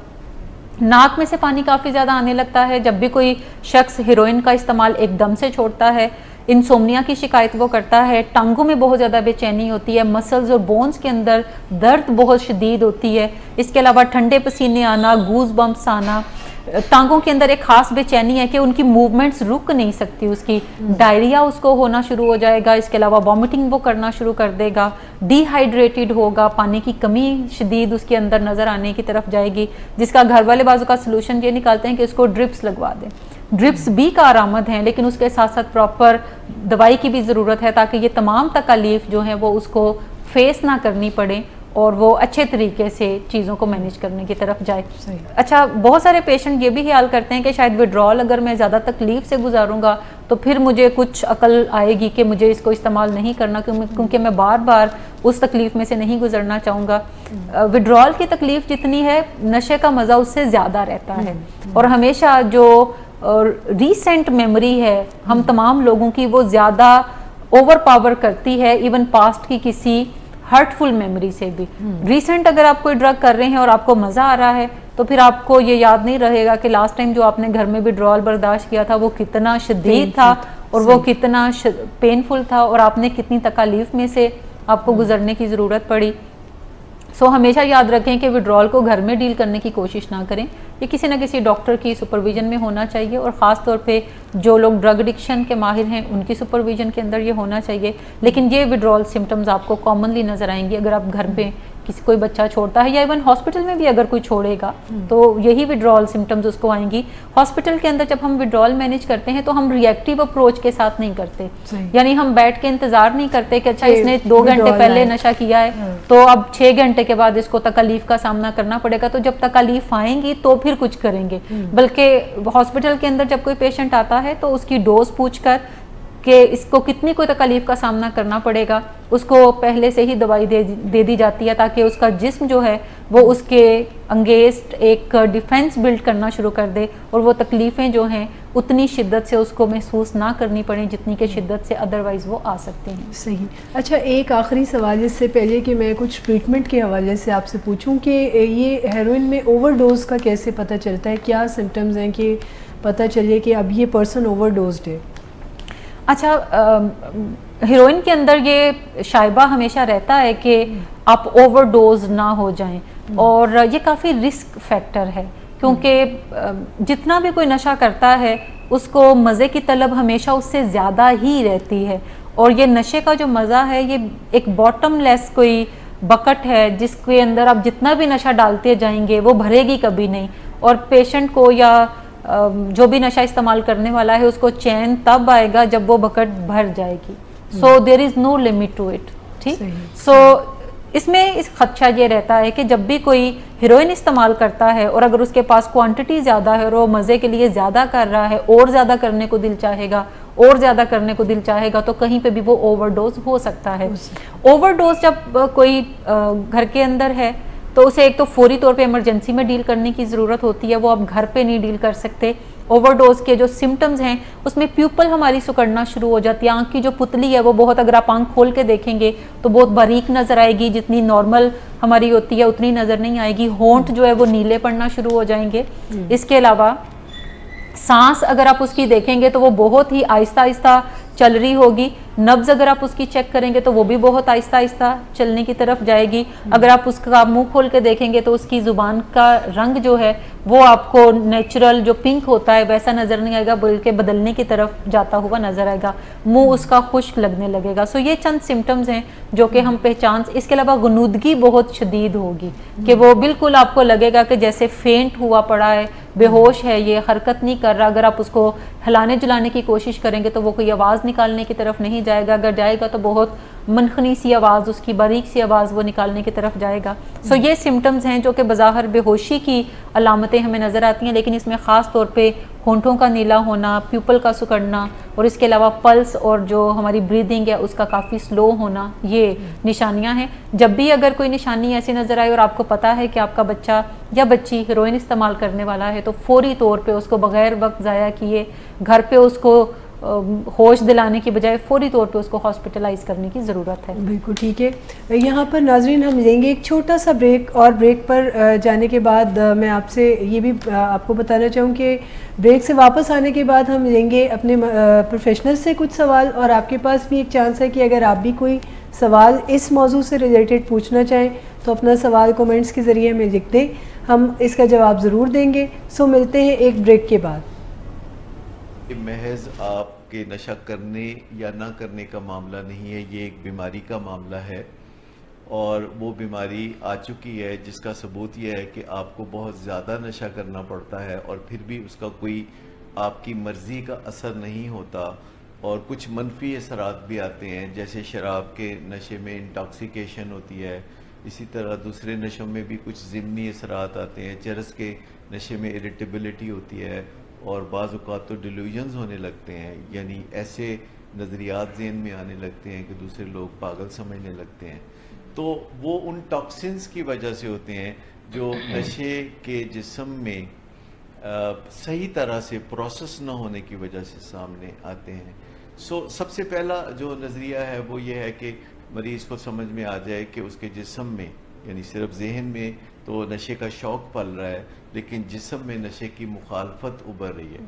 नाक में से पानी काफ़ी ज़्यादा आने लगता है जब भी कोई शख्स हेरोइन का इस्तेमाल एकदम से छोड़ता है, इंसोम्निया की शिकायत वो करता है, टांगों में बहुत ज़्यादा बेचैनी होती है, मसल्स और बोन्स के अंदर दर्द बहुत शदीद होती है, इसके अलावा ठंडे पसीने आना, गूज बम्प्स आना, टांगों के अंदर एक खास बेचैनी है कि उनकी मूवमेंट्स रुक नहीं सकती, उसकी डायरिया उसको होना शुरू हो जाएगा, इसके अलावा वॉमिटिंग वो करना शुरू कर देगा, डिहाइड्रेटेड होगा, पानी की कमी शदीद उसके अंदर नज़र आने की तरफ जाएगी, जिसका घर वाले बाजू का सलूशन ये निकालते हैं कि इसको ड्रिप्स लगवा दें। ड्रिप्स भी कारआमद हैं, लेकिन उसके साथ साथ प्रॉपर दवाई की भी ज़रूरत है ताकि ये तमाम तकालीफ जो हैं वो उसको फेस ना करनी पड़े और वो अच्छे तरीके से चीज़ों को मैनेज करने की तरफ जाए। अच्छा, बहुत सारे पेशेंट ये भी ख्याल करते हैं कि शायद विड्रॉल अगर मैं ज़्यादा तकलीफ से गुजारूंगा तो फिर मुझे कुछ अकल आएगी कि मुझे इसको इस्तेमाल नहीं करना, क्योंकि मैं बार बार उस तकलीफ़ में से नहीं गुजरना चाहूँगा। विड्रॉल की तकलीफ़ जितनी है, नशे का मज़ा उससे ज़्यादा रहता है, और हमेशा जो रीसेंट मेमोरी है हम तमाम लोगों की वो ज़्यादा ओवर पावर करती है इवन पास्ट की किसी हर्टफुल मेमोरी से भी। रिसेंट अगर आप कोई ड्रग कर रहे हैं और आपको मज़ा आ रहा है तो फिर आपको ये याद नहीं रहेगा कि लास्ट टाइम जो आपने घर में विड्रॉल बर्दाश्त किया था वो कितना शदीद था और वो कितना पेनफुल था और आपने कितनी तकालीफ में से आपको गुजरने की ज़रूरत पड़ी। सो हमेशा याद रखें कि विड्रॉल को घर में डील करने की कोशिश ना करें, ये किसी न किसी डॉक्टर की सुपरविजन में होना चाहिए, और ख़ास तौर पे जो लोग ड्रग एडिक्शन के माहिर हैं उनकी सुपरविजन के अंदर ये होना चाहिए। लेकिन ये विड्रॉल सिम्टम्स आपको कॉमनली नज़र आएंगे अगर आप घर पे किसी कोई बच्चा छोड़ता है, या इवन हॉस्पिटल में भी अगर कोई छोड़ेगा तो यही विड्रॉल सिम्टम्स उसको आएंगी। हॉस्पिटल के अंदर जब हम विड्रॉल मैनेज करते हैं तो हम रिएक्टिव अप्रोच के साथ नहीं करते, यानी हम बैठ के इंतजार नहीं करते कि अच्छा इसने 2 घंटे पहले नशा किया है तो अब 6 घंटे के बाद इसको तकलीफ का सामना करना पड़ेगा, तो जब तकलीफ आएंगी तो फिर कुछ करेंगे। बल्कि हॉस्पिटल के अंदर जब कोई पेशेंट आता है तो उसकी डोज पूछकर कि इसको कितनी कोई तकलीफ का सामना करना पड़ेगा, उसको पहले से ही दवाई दे दी जाती है ताकि उसका जिस्म जो है वो उसके अंगेंस्ट एक डिफेंस बिल्ड करना शुरू कर दे और वो तकलीफ़ें जो हैं उतनी शिद्दत से उसको महसूस ना करनी पड़े जितनी कि शिद्दत से अदरवाइज़ वो आ सकते हैं। सही। अच्छा, एक आखिरी सवाल इससे पहले कि मैं कुछ ट्रीटमेंट के हवाले से आपसे पूछूं कि ये हेरोइन में ओवरडोज का कैसे पता चलता है, क्या सिम्टम्स हैं कि पता चले कि अब ये पर्सन ओवरडोज्ड है? अच्छा, हेरोइन के अंदर ये शायबा हमेशा रहता है कि आप ओवरडोज ना हो जाएं, और ये काफ़ी रिस्क फैक्टर है क्योंकि जितना भी कोई नशा करता है उसको मज़े की तलब हमेशा उससे ज़्यादा ही रहती है, और ये नशे का जो मज़ा है ये एक बॉटमलेस कोई बकेट है जिसके अंदर आप जितना भी नशा डालते जाएंगे वो भरेगी कभी नहीं, और पेशेंट को या जो भी नशा इस्तेमाल करने वाला है उसको चैन तब आएगा जब वो बकेट भर जाएगी। So there is no limit to it. ठीक, सो इसमें इस खदशा ये रहता है कि जब भी कोई हेरोइन इस्तेमाल करता है और अगर उसके पास क्वांटिटी ज़्यादा है और वो मज़े के लिए ज़्यादा कर रहा है, और ज़्यादा करने को दिल चाहेगा और ज़्यादा करने को दिल चाहेगा तो कहीं पे भी वो ओवरडोज हो सकता है। ओवरडोज जब कोई घर के अंदर है तो उसे एक तो फौरी तौर पे इमरजेंसी में डील करने की ज़रूरत होती है, वो आप घर पे नहीं डील कर सकते। ओवरडोज के जो सिम्टम्स हैं उसमें प्यूपल हमारी सुकड़ना शुरू हो जाती है, आंख की जो पुतली है वो बहुत, अगर आप आंख खोल के देखेंगे तो बहुत बारीक नज़र आएगी, जितनी नॉर्मल हमारी होती है उतनी नज़र नहीं आएगी। होंठ जो है वो नीले पड़ना शुरू हो जाएंगे। इसके अलावा सांस अगर आप उसकी देखेंगे तो वो बहुत ही आहिस्ता आहिस्ता चल रही होगी। नब्ज अगर आप उसकी चेक करेंगे तो वो भी बहुत आहिस्ता आहिस्ता चलने की तरफ जाएगी। अगर आप उसका मुंह खोल के देखेंगे तो उसकी ज़ुबान का रंग जो है वो आपको नेचुरल जो पिंक होता है वैसा नज़र नहीं आएगा, बल्कि बदलने की तरफ जाता हुआ नज़र आएगा। मुंह उसका खुश्क लगने लगेगा। सो ये चंद सिम्टम्स हैं जो कि हम पहचान। इसके अलावा गुनूदगी बहुत शदीद होगी कि वो बिल्कुल आपको लगेगा कि जैसे फेंट हुआ पड़ा है, बेहोश है, ये हरकत नहीं कर रहा। अगर आप उसको हिलाने जुलाने की कोशिश करेंगे तो वो कोई आवाज़ निकालने की तरफ नहीं जाएगा, अगर जाएगा तो बहुत मनखनी सी आवाज़, उसकी बारीक सी आवाज़ वो निकालने की तरफ जाएगा। सो ये सिम्टम्स हैं जो कि बज़ाहिर बेहोशी की अलामतें हमें नज़र आती हैं, लेकिन इसमें ख़ास तौर पे होंठों का नीला होना, प्यूपल का सुकड़ना और इसके अलावा पल्स और जो हमारी ब्रीदिंग है उसका काफ़ी स्लो होना, ये निशानियां हैं। जब भी अगर कोई निशानी ऐसी नज़र आए और आपको पता है कि आपका बच्चा या बच्ची हेरोइन इस्तेमाल करने वाला है, तो फौरी तौर पे उसको बग़ैर वक्त ज़ाया किए घर पे उसको होश दिलाने की बजाय फौरी तौर पे उसको हॉस्पिटलाइज करने की ज़रूरत है। बिल्कुल ठीक है। यहाँ पर नाज़रीन हम लेंगे एक छोटा सा ब्रेक, और ब्रेक पर जाने के बाद मैं आपसे ये भी आपको बताना चाहूँ कि ब्रेक से वापस आने के बाद हम लेंगे अपने प्रोफेशनल से कुछ सवाल, और आपके पास भी एक चांस है कि अगर आप भी कोई सवाल इस मौजू से रिलेटेड पूछना चाहें तो अपना सवाल कमेंट्स के ज़रिए हमें लिख दें, हम इसका जवाब ज़रूर देंगे। सो मिलते हैं एक ब्रेक के बाद। महज आपके नशा करने या ना करने का मामला नहीं है, ये एक बीमारी का मामला है, और वो बीमारी आ चुकी है जिसका सबूत ये है कि आपको बहुत ज़्यादा नशा करना पड़ता है और फिर भी उसका कोई आपकी मर्ज़ी का असर नहीं होता, और कुछ मनफी असरात भी आते हैं, जैसे शराब के नशे में इंटॉक्सिकेशन होती है, इसी तरह दूसरे नशों में भी कुछ ज़िमनी असरात आते हैं, चरस के नशे में इरिटेबिलिटी होती है, और बाज़ औक़ात तो डिल्यूजन्स होने लगते हैं, यानी ऐसे नज़रियात ज़हन में आने लगते हैं कि दूसरे लोग पागल समझने लगते हैं। तो वो उन टॉक्सिन्स की वजह से होते हैं जो नशे के जिस्म में सही तरह से प्रोसेस ना होने की वजह से सामने आते हैं। सबसे पहला जो नज़रिया है वो ये है कि मरीज़ को समझ में आ जाए कि उसके जिस्म में, यानी सिर्फ जहन में तो नशे का शौक़ पल रहा है, लेकिन जिस्म में नशे की मुखालफत उभर रही है।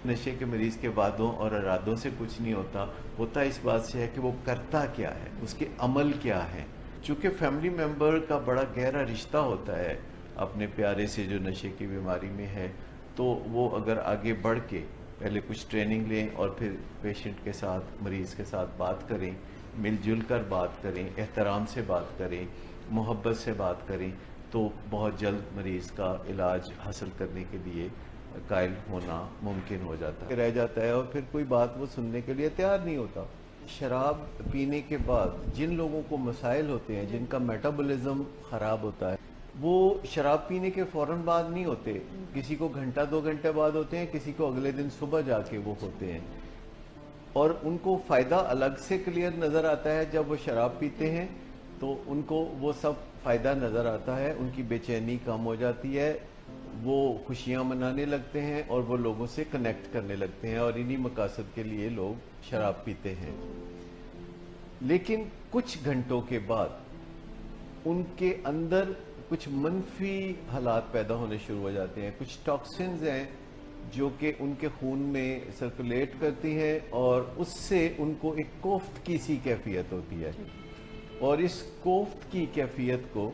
नशे के मरीज़ के वादों और इरादों से कुछ नहीं होता इस बात से है कि वो करता क्या है, उसके अमल क्या है। चूँकि फैमिली मेम्बर का बड़ा गहरा रिश्ता होता है अपने प्यारे से जो नशे की बीमारी में है, तो वो अगर आगे बढ़ के पहले कुछ ट्रेनिंग लें और फिर पेशेंट के साथ, मरीज़ के साथ बात करें, मिलजुल कर बात करें, एहतराम से बात करें, मोहब्बत से बात करें, तो बहुत जल्द मरीज़ का इलाज हासिल करने के लिए कायल होना मुमकिन हो जाता है, रह जाता है, और फिर कोई बात वो सुनने के लिए तैयार नहीं होता। शराब पीने के बाद जिन लोगों को मसाइल होते हैं, जिनका मेटाबॉलिज्म ख़राब होता है, वो शराब पीने के फ़ौरन बाद नहीं होते, किसी को घंटा 2 घंटे बाद होते हैं, किसी को अगले दिन सुबह जाके वो होते हैं, और उनको फ़ायदा अलग से क्लियर नज़र आता है। जब वो शराब पीते हैं तो उनको वो सब फ़ायदा नज़र आता है, उनकी बेचैनी कम हो जाती है, वो खुशियाँ मनाने लगते हैं और वो लोगों से कनेक्ट करने लगते हैं, और इन्हीं मकासद के लिए लोग शराब पीते हैं। लेकिन कुछ घंटों के बाद उनके अंदर कुछ मनफी हालात पैदा होने शुरू हो जाते हैं। कुछ टॉक्सिन्स हैं जो कि उनके खून में सर्कुलेट करती हैं, और उससे उनको एक कोफ्त की सी कैफियत होती है, और इस कोफ्त की कैफियत को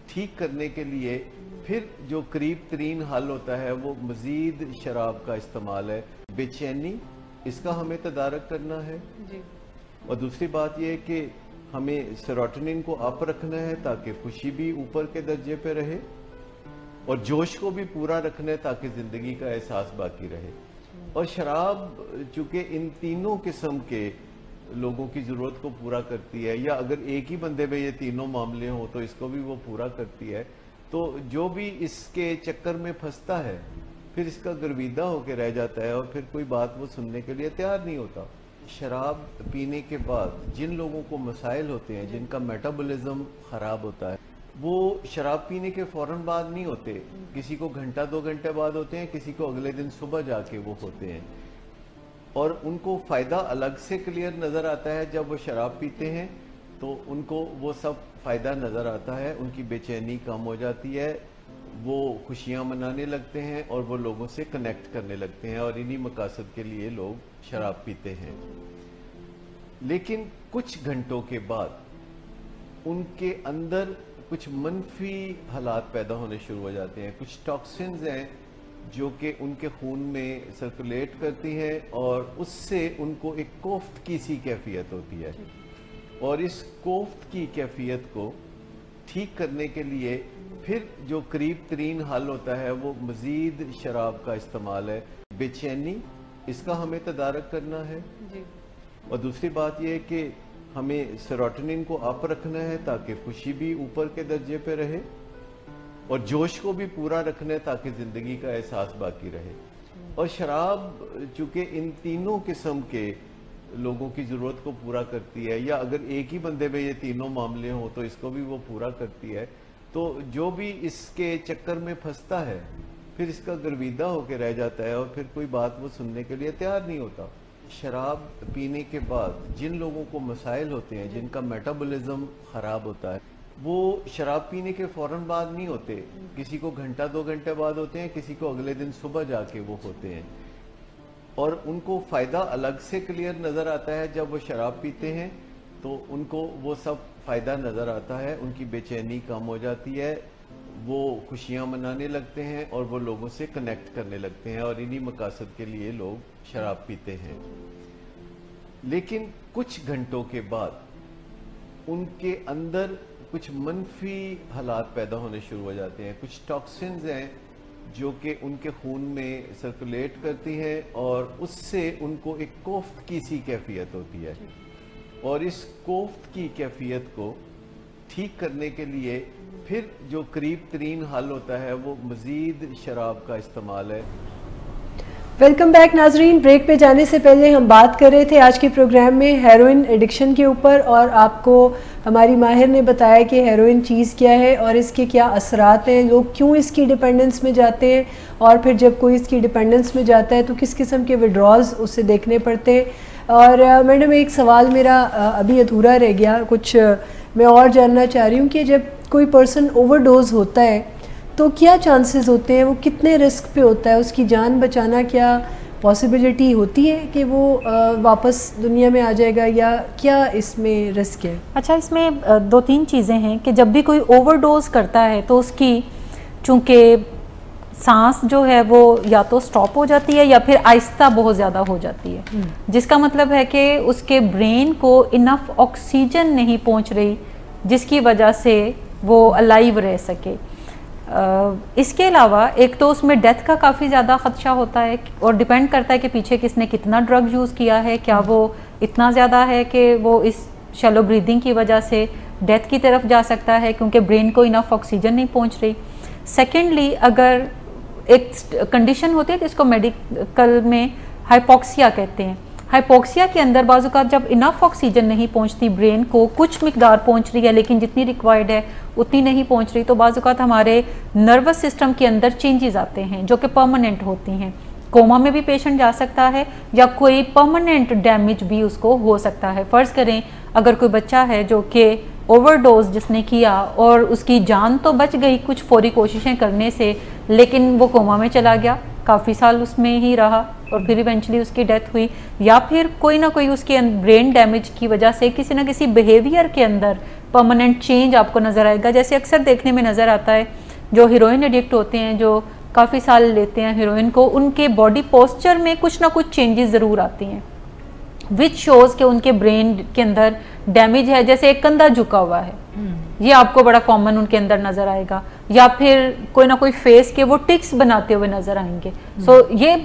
ठीक करने के लिए फिर जो करीब तरीन हल होता है वो मज़ीद शराब का इस्तेमाल है। बेचैनी, इसका हमें तदारक करना है जी। और दूसरी बात यह है कि हमें सेरोटोनिन को अप रखना है ताकि खुशी भी ऊपर के दर्जे पे रहे, और जोश को भी पूरा रखना है ताकि ज़िंदगी का एहसास बाकी रहे। और शराब चूँकि इन तीनों किस्म के लोगों की ज़रूरत को पूरा करती है, या अगर एक ही बंदे में ये तीनों मामले हों तो इसको भी वो पूरा करती है, तो जो भी इसके चक्कर में फंसता है फिर इसका गर्विदा होकर रह जाता है, और फिर कोई बात वो सुनने के लिए तैयार नहीं होता। शराब पीने के बाद जिन लोगों को मसाइल होते हैं, जिनका मेटाबॉलिज्म ख़राब होता है, वो शराब पीने के फ़ौरन बाद नहीं होते, किसी को घंटा 2 घंटे बाद होते हैं, किसी को अगले दिन सुबह जाके वो होते हैं, और उनको फ़ायदा अलग से क्लियर नज़र आता है। जब वो शराब पीते हैं तो उनको वो सब फ़ायदा नज़र आता है, उनकी बेचैनी कम हो जाती है, वो खुशियाँ मनाने लगते हैं और वो लोगों से कनेक्ट करने लगते हैं, और इन्हीं मकासद के लिए लोग शराब पीते हैं। लेकिन कुछ घंटों के बाद उनके अंदर कुछ मनफी हालात पैदा होने शुरू हो जाते हैं। कुछ टॉक्सिन्स हैं जो कि उनके खून में सर्कुलेट करती हैं, और उससे उनको एक कोफ्त की सी कैफियत होती है, और इस कोफ्त की कैफियत को ठीक करने के लिए फिर जो करीब तरीन हल होता है वो मज़ीद शराब का इस्तेमाल है। बेचैनी, इसका हमें तदारक करना है जी। और दूसरी बात यह है कि हमें सेरोटोनिन को अप रखना है ताकि खुशी भी ऊपर के दर्जे पे रहे, और जोश को भी पूरा रखना है ताकि ज़िंदगी का एहसास बाकी रहे। और शराब चूँकि इन तीनों किस्म के लोगों की ज़रूरत को पूरा करती है, या अगर एक ही बंदे में ये तीनों मामले हों तो इसको भी वो पूरा करती है, तो जो भी इसके चक्कर में फंसता है फिर इसका गर्विदा होकर रह जाता है और फिर कोई बात वो सुनने के लिए तैयार नहीं होता। शराब पीने के बाद जिन लोगों को मसाइल होते हैं, जिनका मेटाबॉलिज्म ख़राब होता है, वो शराब पीने के फ़ौरन बाद नहीं होते, किसी को घंटा 2 घंटे बाद होते हैं, किसी को अगले दिन सुबह जाके वो होते हैं। और उनको फ़ायदा अलग से क्लियर नज़र आता है जब वो शराब पीते हैं, तो उनको वो सब फ़ायदा नज़र आता है, उनकी बेचैनी कम हो जाती है, वो खुशियाँ मनाने लगते हैं और वो लोगों से कनेक्ट करने लगते हैं, और इन्हीं मकासद के लिए लोग शराब पीते हैं। लेकिन कुछ घंटों के बाद उनके अंदर कुछ मनफी हालात पैदा होने शुरू हो जाते हैं। कुछ टॉक्सिन्स हैं जो कि उनके खून में सर्कुलेट करती हैं और उससे उनको एक कोफ्त की सी कैफियत होती है, और इस कोफ्त की कैफियत को ठीक करने के लिए फिर जो करीब तरीन हल होता है वो मज़ीद शराब का इस्तेमाल है। वेलकम बैक नाजरीन। ब्रेक पे जाने से पहले हम बात कर रहे थे आज के प्रोग्राम में हेरोइन एडिक्शन के ऊपर, और आपको हमारी माहिर ने बताया कि हेरोइन चीज़ क्या है और इसके क्या असरात हैं, लोग क्यों इसकी डिपेंडेंस में जाते हैं, और फिर जब कोई इसकी डिपेंडेंस में जाता है तो किस किस्म के विड्रॉल्स उसे देखने पड़ते हैं। और मैडम, एक सवाल मेरा अभी अधूरा रह गया, कुछ मैं और जानना चाह रही हूँ कि जब कोई पर्सन ओवरडोज होता है तो क्या चांसेस होते हैं, वो कितने रिस्क पे होता है, उसकी जान बचाना क्या पॉसिबिलिटी होती है कि वो वापस दुनिया में आ जाएगा, या क्या इसमें रिस्क है? अच्छा, इसमें 2-3 चीज़ें हैं कि जब भी कोई ओवरडोज करता है तो उसकी चूँकि सांस जो है वो या तो स्टॉप हो जाती है या फिर आहिस्ता बहुत ज़्यादा हो जाती है, जिसका मतलब है कि उसके ब्रेन को इनफ ऑक्सीजन नहीं पहुंच रही जिसकी वजह से वो अलाइव रह सके। इसके अलावा एक तो उसमें डेथ का काफ़ी ज़्यादा ख़दशा होता है, और डिपेंड करता है कि पीछे किसने कितना ड्रग यूज़ किया है, क्या वो इतना ज़्यादा है कि वो इस शैलो ब्रीदिंग की वजह से डेथ की तरफ जा सकता है क्योंकि ब्रेन को इनफ ऑक्सीजन नहीं पहुंच रही। सेकेंडली, अगर एक कंडीशन होती है तो इसको मेडिकल में हाइपोक्सिया कहते हैं। हाइपोक्सिया के अंदर बाज़ औक़ात जब इनफ ऑक्सीजन नहीं पहुंचती ब्रेन को, कुछ मिकदार पहुंच रही है लेकिन जितनी रिक्वायर्ड है उतनी नहीं पहुंच रही, तो बाज़ औक़ात हमारे नर्वस सिस्टम के अंदर चेंजेस आते हैं जो कि परमानेंट होती हैं। कोमा में भी पेशेंट जा सकता है या कोई परमानेंट डैमेज भी उसको हो सकता है। फ़र्ज़ करें अगर कोई बच्चा है जो कि ओवरडोज जिसने किया और उसकी जान तो बच गई कुछ फौरी कोशिशें करने से, लेकिन वो कोमा में चला गया, काफ़ी साल उसमें ही रहा और फिर इवेंचुअली उसकी डेथ हुई, या फिर कोई ना कोई उसके ब्रेन डैमेज की वजह से किसी ना किसी बिहेवियर के अंदर परमानेंट चेंज आपको नज़र आएगा। जैसे अक्सर देखने में नज़र आता है जो हीरोइन एडिक्ट होते हैं, जो काफ़ी साल लेते हैं हीरोइन को, उनके बॉडी पोस्चर में कुछ ना कुछ चेंजेस ज़रूर आती हैं विच शोज़ के उनके ब्रेन के अंदर डैमेज है। जैसे एक कंधा झुका हुआ है, ये आपको बड़ा कॉमन उनके अंदर नज़र आएगा, या फिर कोई ना कोई फेस के वो टिक्स बनाते हुए नज़र आएंगे। सो ये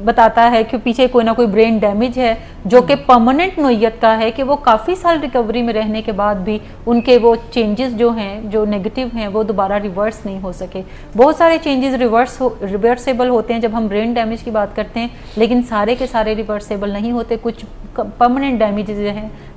बताता है कि पीछे कोई ना कोई ब्रेन डैमेज है जो कि परमानेंट नोयत का है, कि वो काफ़ी साल रिकवरी में रहने के बाद भी उनके वो चेंजेस जो हैं, जो नेगेटिव हैं, वो दोबारा रिवर्स नहीं हो सके। बहुत सारे चेंजेस रिवर्सेबल होते हैं जब हम ब्रेन डैमेज की बात करते हैं, लेकिन सारे के सारे रिवर्सेबल नहीं होते। कुछ परमानेंट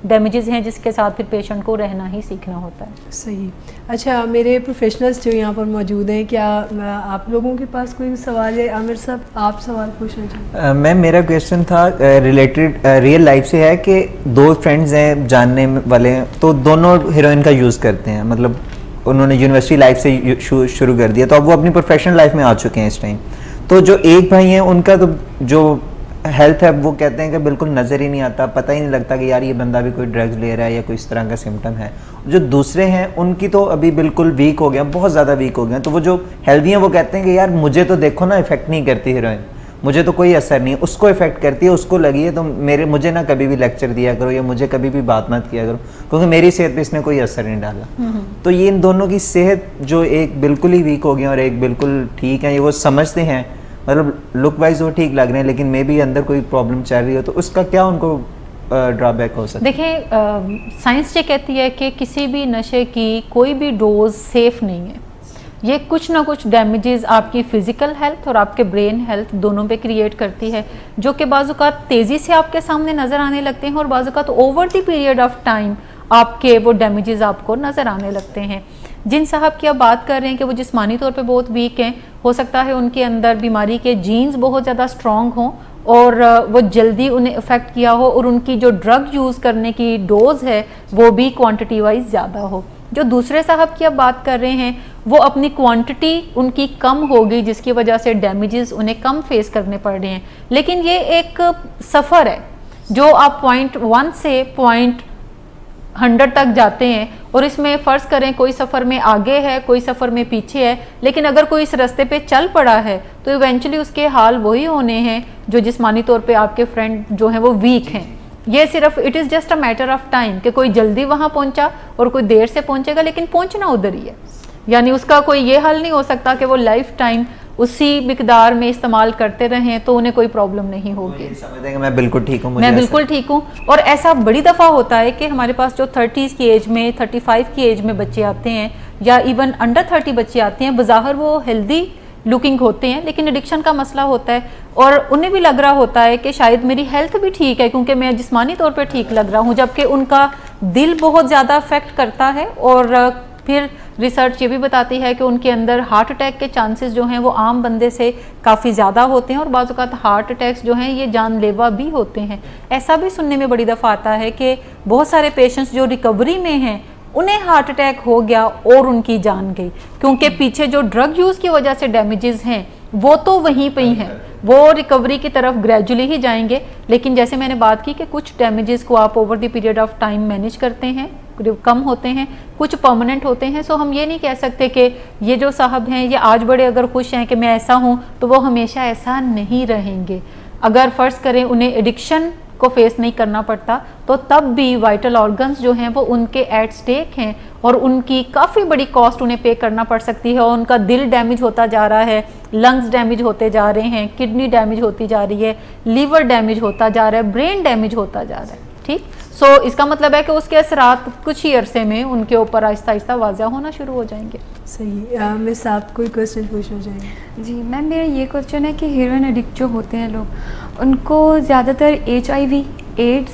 डैमेजेस हैं जिसके साथ फिर पेशेंट को रहना ही सीखना होता है। सही। अच्छा, मेरे प्रोफेशनल्स जो यहाँ पर मौजूद हैं, क्या आप लोगों के पास कोई सवाल है? आमिर साहब, आप सवाल पूछना चाहिए। मैम, मेरा क्वेश्चन था रिलेटेड रियल लाइफ से है कि 2 फ्रेंड्स हैं जानने वाले, तो दोनों हीरोइन का यूज़ करते हैं, मतलब उन्होंने यूनिवर्सिटी लाइफ से शुरू कर दिया, तो अब वो अपनी प्रोफेशनल लाइफ में आ चुके हैं इस टाइम। तो जो एक भाई हैं उनका तो जो हेल्थ है वो कहते हैं कि बिल्कुल नज़र ही नहीं आता, पता ही नहीं लगता कि यार ये बंदा भी कोई ड्रग्स ले रहा है या कोई इस तरह का सिम्टम है। जो दूसरे हैं उनकी तो अभी बिल्कुल वीक हो गया, बहुत ज़्यादा वीक हो गया। तो वो जो हेल्दी हैं वो कहते हैं कि यार मुझे तो देखो ना इफेक्ट नहीं करती हीरोइन, मुझे तो कोई असर नहीं है, उसको इफेक्ट करती है, उसको लगी है, तो मुझे ना कभी भी लेक्चर दिया करो या मुझे कभी भी बात मत किया करो, क्योंकि मेरी सेहत पे इसने कोई असर नहीं डाला। तो ये इन दोनों की सेहत जो एक बिल्कुल ही वीक हो गई और एक बिल्कुल ठीक है, ये वो समझते हैं, मतलब लुक वाइज वो ठीक लग रहे हैं, लेकिन मे बी अंदर कोई प्रॉब्लम चल रही हो, तो उसका क्या उनको ड्रॉबैक हो सकता है? देखिए, साइंस ये कहती है कि किसी भी नशे की कोई भी डोज सेफ नहीं है। ये कुछ ना कुछ डैमेजेस आपकी फिजिकल हेल्थ और आपके ब्रेन हेल्थ दोनों पे क्रिएट करती है, जो कि बाज़-औक़ात तेज़ी से आपके सामने नज़र आने लगते हैं और बाज़-औक़ात over the period of time आपके वो डैमेजेस आपको नज़र आने लगते हैं। जिन साहब की आप बात कर रहे हैं कि वो जिस्मानी तौर पे बहुत वीक हैं, हो सकता है उनके अंदर बीमारी के जीन्स बहुत ज़्यादा स्ट्रॉन्ग हों और वो जल्दी उन्हें अफेक्ट किया हो और उनकी जो ड्रग यूज़ करने की डोज है वो भी क्वांटिटी वाइज ज़्यादा हो। जो दूसरे साहब की आप बात कर रहे हैं वो अपनी क्वांटिटी उनकी कम होगी, जिसकी वजह से डैमेजेस उन्हें कम फेस करने पड़ रहे हैं। लेकिन ये एक सफ़र है जो आप पॉइंट 1 से पॉइंट 100 तक जाते हैं और इसमें फ़र्ज़ करें कोई सफ़र में आगे है, कोई सफ़र में पीछे है, लेकिन अगर कोई इस रास्ते पे चल पड़ा है तो इवेंचुअली उसके हाल वही होने हैं जो जिस्मानी तौर पे आपके फ्रेंड जो हैं वो वीक हैं। ये सिर्फ it is just a matter of time कि कोई जल्दी वहाँ पहुँचा और कोई देर से पहुँचेगा, लेकिन पहुँचना उधर ही है। यानी उसका कोई ये हल नहीं हो सकता कि वो लाइफ टाइम उसी मिकदार में इस्तेमाल करते रहें तो उन्हें कोई प्रॉब्लम नहीं होगी। समझते हैं कि मैं बिल्कुल ठीक हूँ, मैं बिल्कुल ठीक हूँ। और ऐसा बड़ी दफ़ा होता है कि हमारे पास जो 30s की एज में, 35 की एज में बच्चे आते हैं या इवन अंडर 30 बच्चे आते हैं, बज़ाहिर वो हेल्दी लुकिंग होते हैं लेकिन एडिक्शन का मसला होता है और उन्हें भी लग रहा होता है कि शायद मेरी हेल्थ भी ठीक है क्योंकि मैं जिस्मानी तौर पे ठीक लग रहा हूँ, जबकि उनका दिल बहुत ज़्यादा अफेक्ट करता है। और फिर रिसर्च ये भी बताती है कि उनके अंदर हार्ट अटैक के चांसेस जो हैं वो आम बंदे से काफ़ी ज़्यादा होते हैं और बाज़ औक़ात हार्ट अटैक्स जो हैं ये जानलेवा भी होते हैं। ऐसा भी सुनने में बड़ी दफ़ा आता है कि बहुत सारे पेशेंट्स जो रिकवरी में हैं उन्हें हार्ट अटैक हो गया और उनकी जान गई, क्योंकि पीछे जो ड्रग यूज़ की वजह से डैमेजेस हैं वो तो वहीं पे ही हैं, वो रिकवरी की तरफ ग्रेजुअली ही जाएंगे। लेकिन जैसे मैंने बात की कि कुछ डैमेजेस को आप over the period of time manage करते हैं, कम होते हैं, कुछ परमानेंट होते हैं। सो हम ये नहीं कह सकते कि ये जो साहब हैं ये आज बड़े अगर खुश हैं कि मैं ऐसा हूँ तो वो हमेशा ऐसा नहीं रहेंगे। अगर फ़र्ज़ करें उन्हें एडिक्शन को फेस नहीं करना पड़ता तो तब भी वाइटल ऑर्गन्स जो हैं वो उनके एट स्टेक हैं और उनकी काफ़ी बड़ी कॉस्ट उन्हें पे करना पड़ सकती है। और उनका दिल डैमेज होता जा रहा है, लंग्स डैमेज होते जा रहे हैं, किडनी डैमेज होती जा रही है, लीवर डैमेज होता जा रहा है, ब्रेन डैमेज होता जा रहा है। ठीक, सो इसका मतलब है कि उसके असरात कुछ ही अरसे में उनके ऊपर आहिस्ता आहिस्ता वाज़ा होना शुरू हो जाएंगे। सही। मिस आप कोई क्वेश्चन पूछना चाहिए? जी मैम, मेरा ये क्वेश्चन है कि हीरोइन एडिक्ट जो होते हैं लोग, उनको ज़्यादातर HIV, एड्स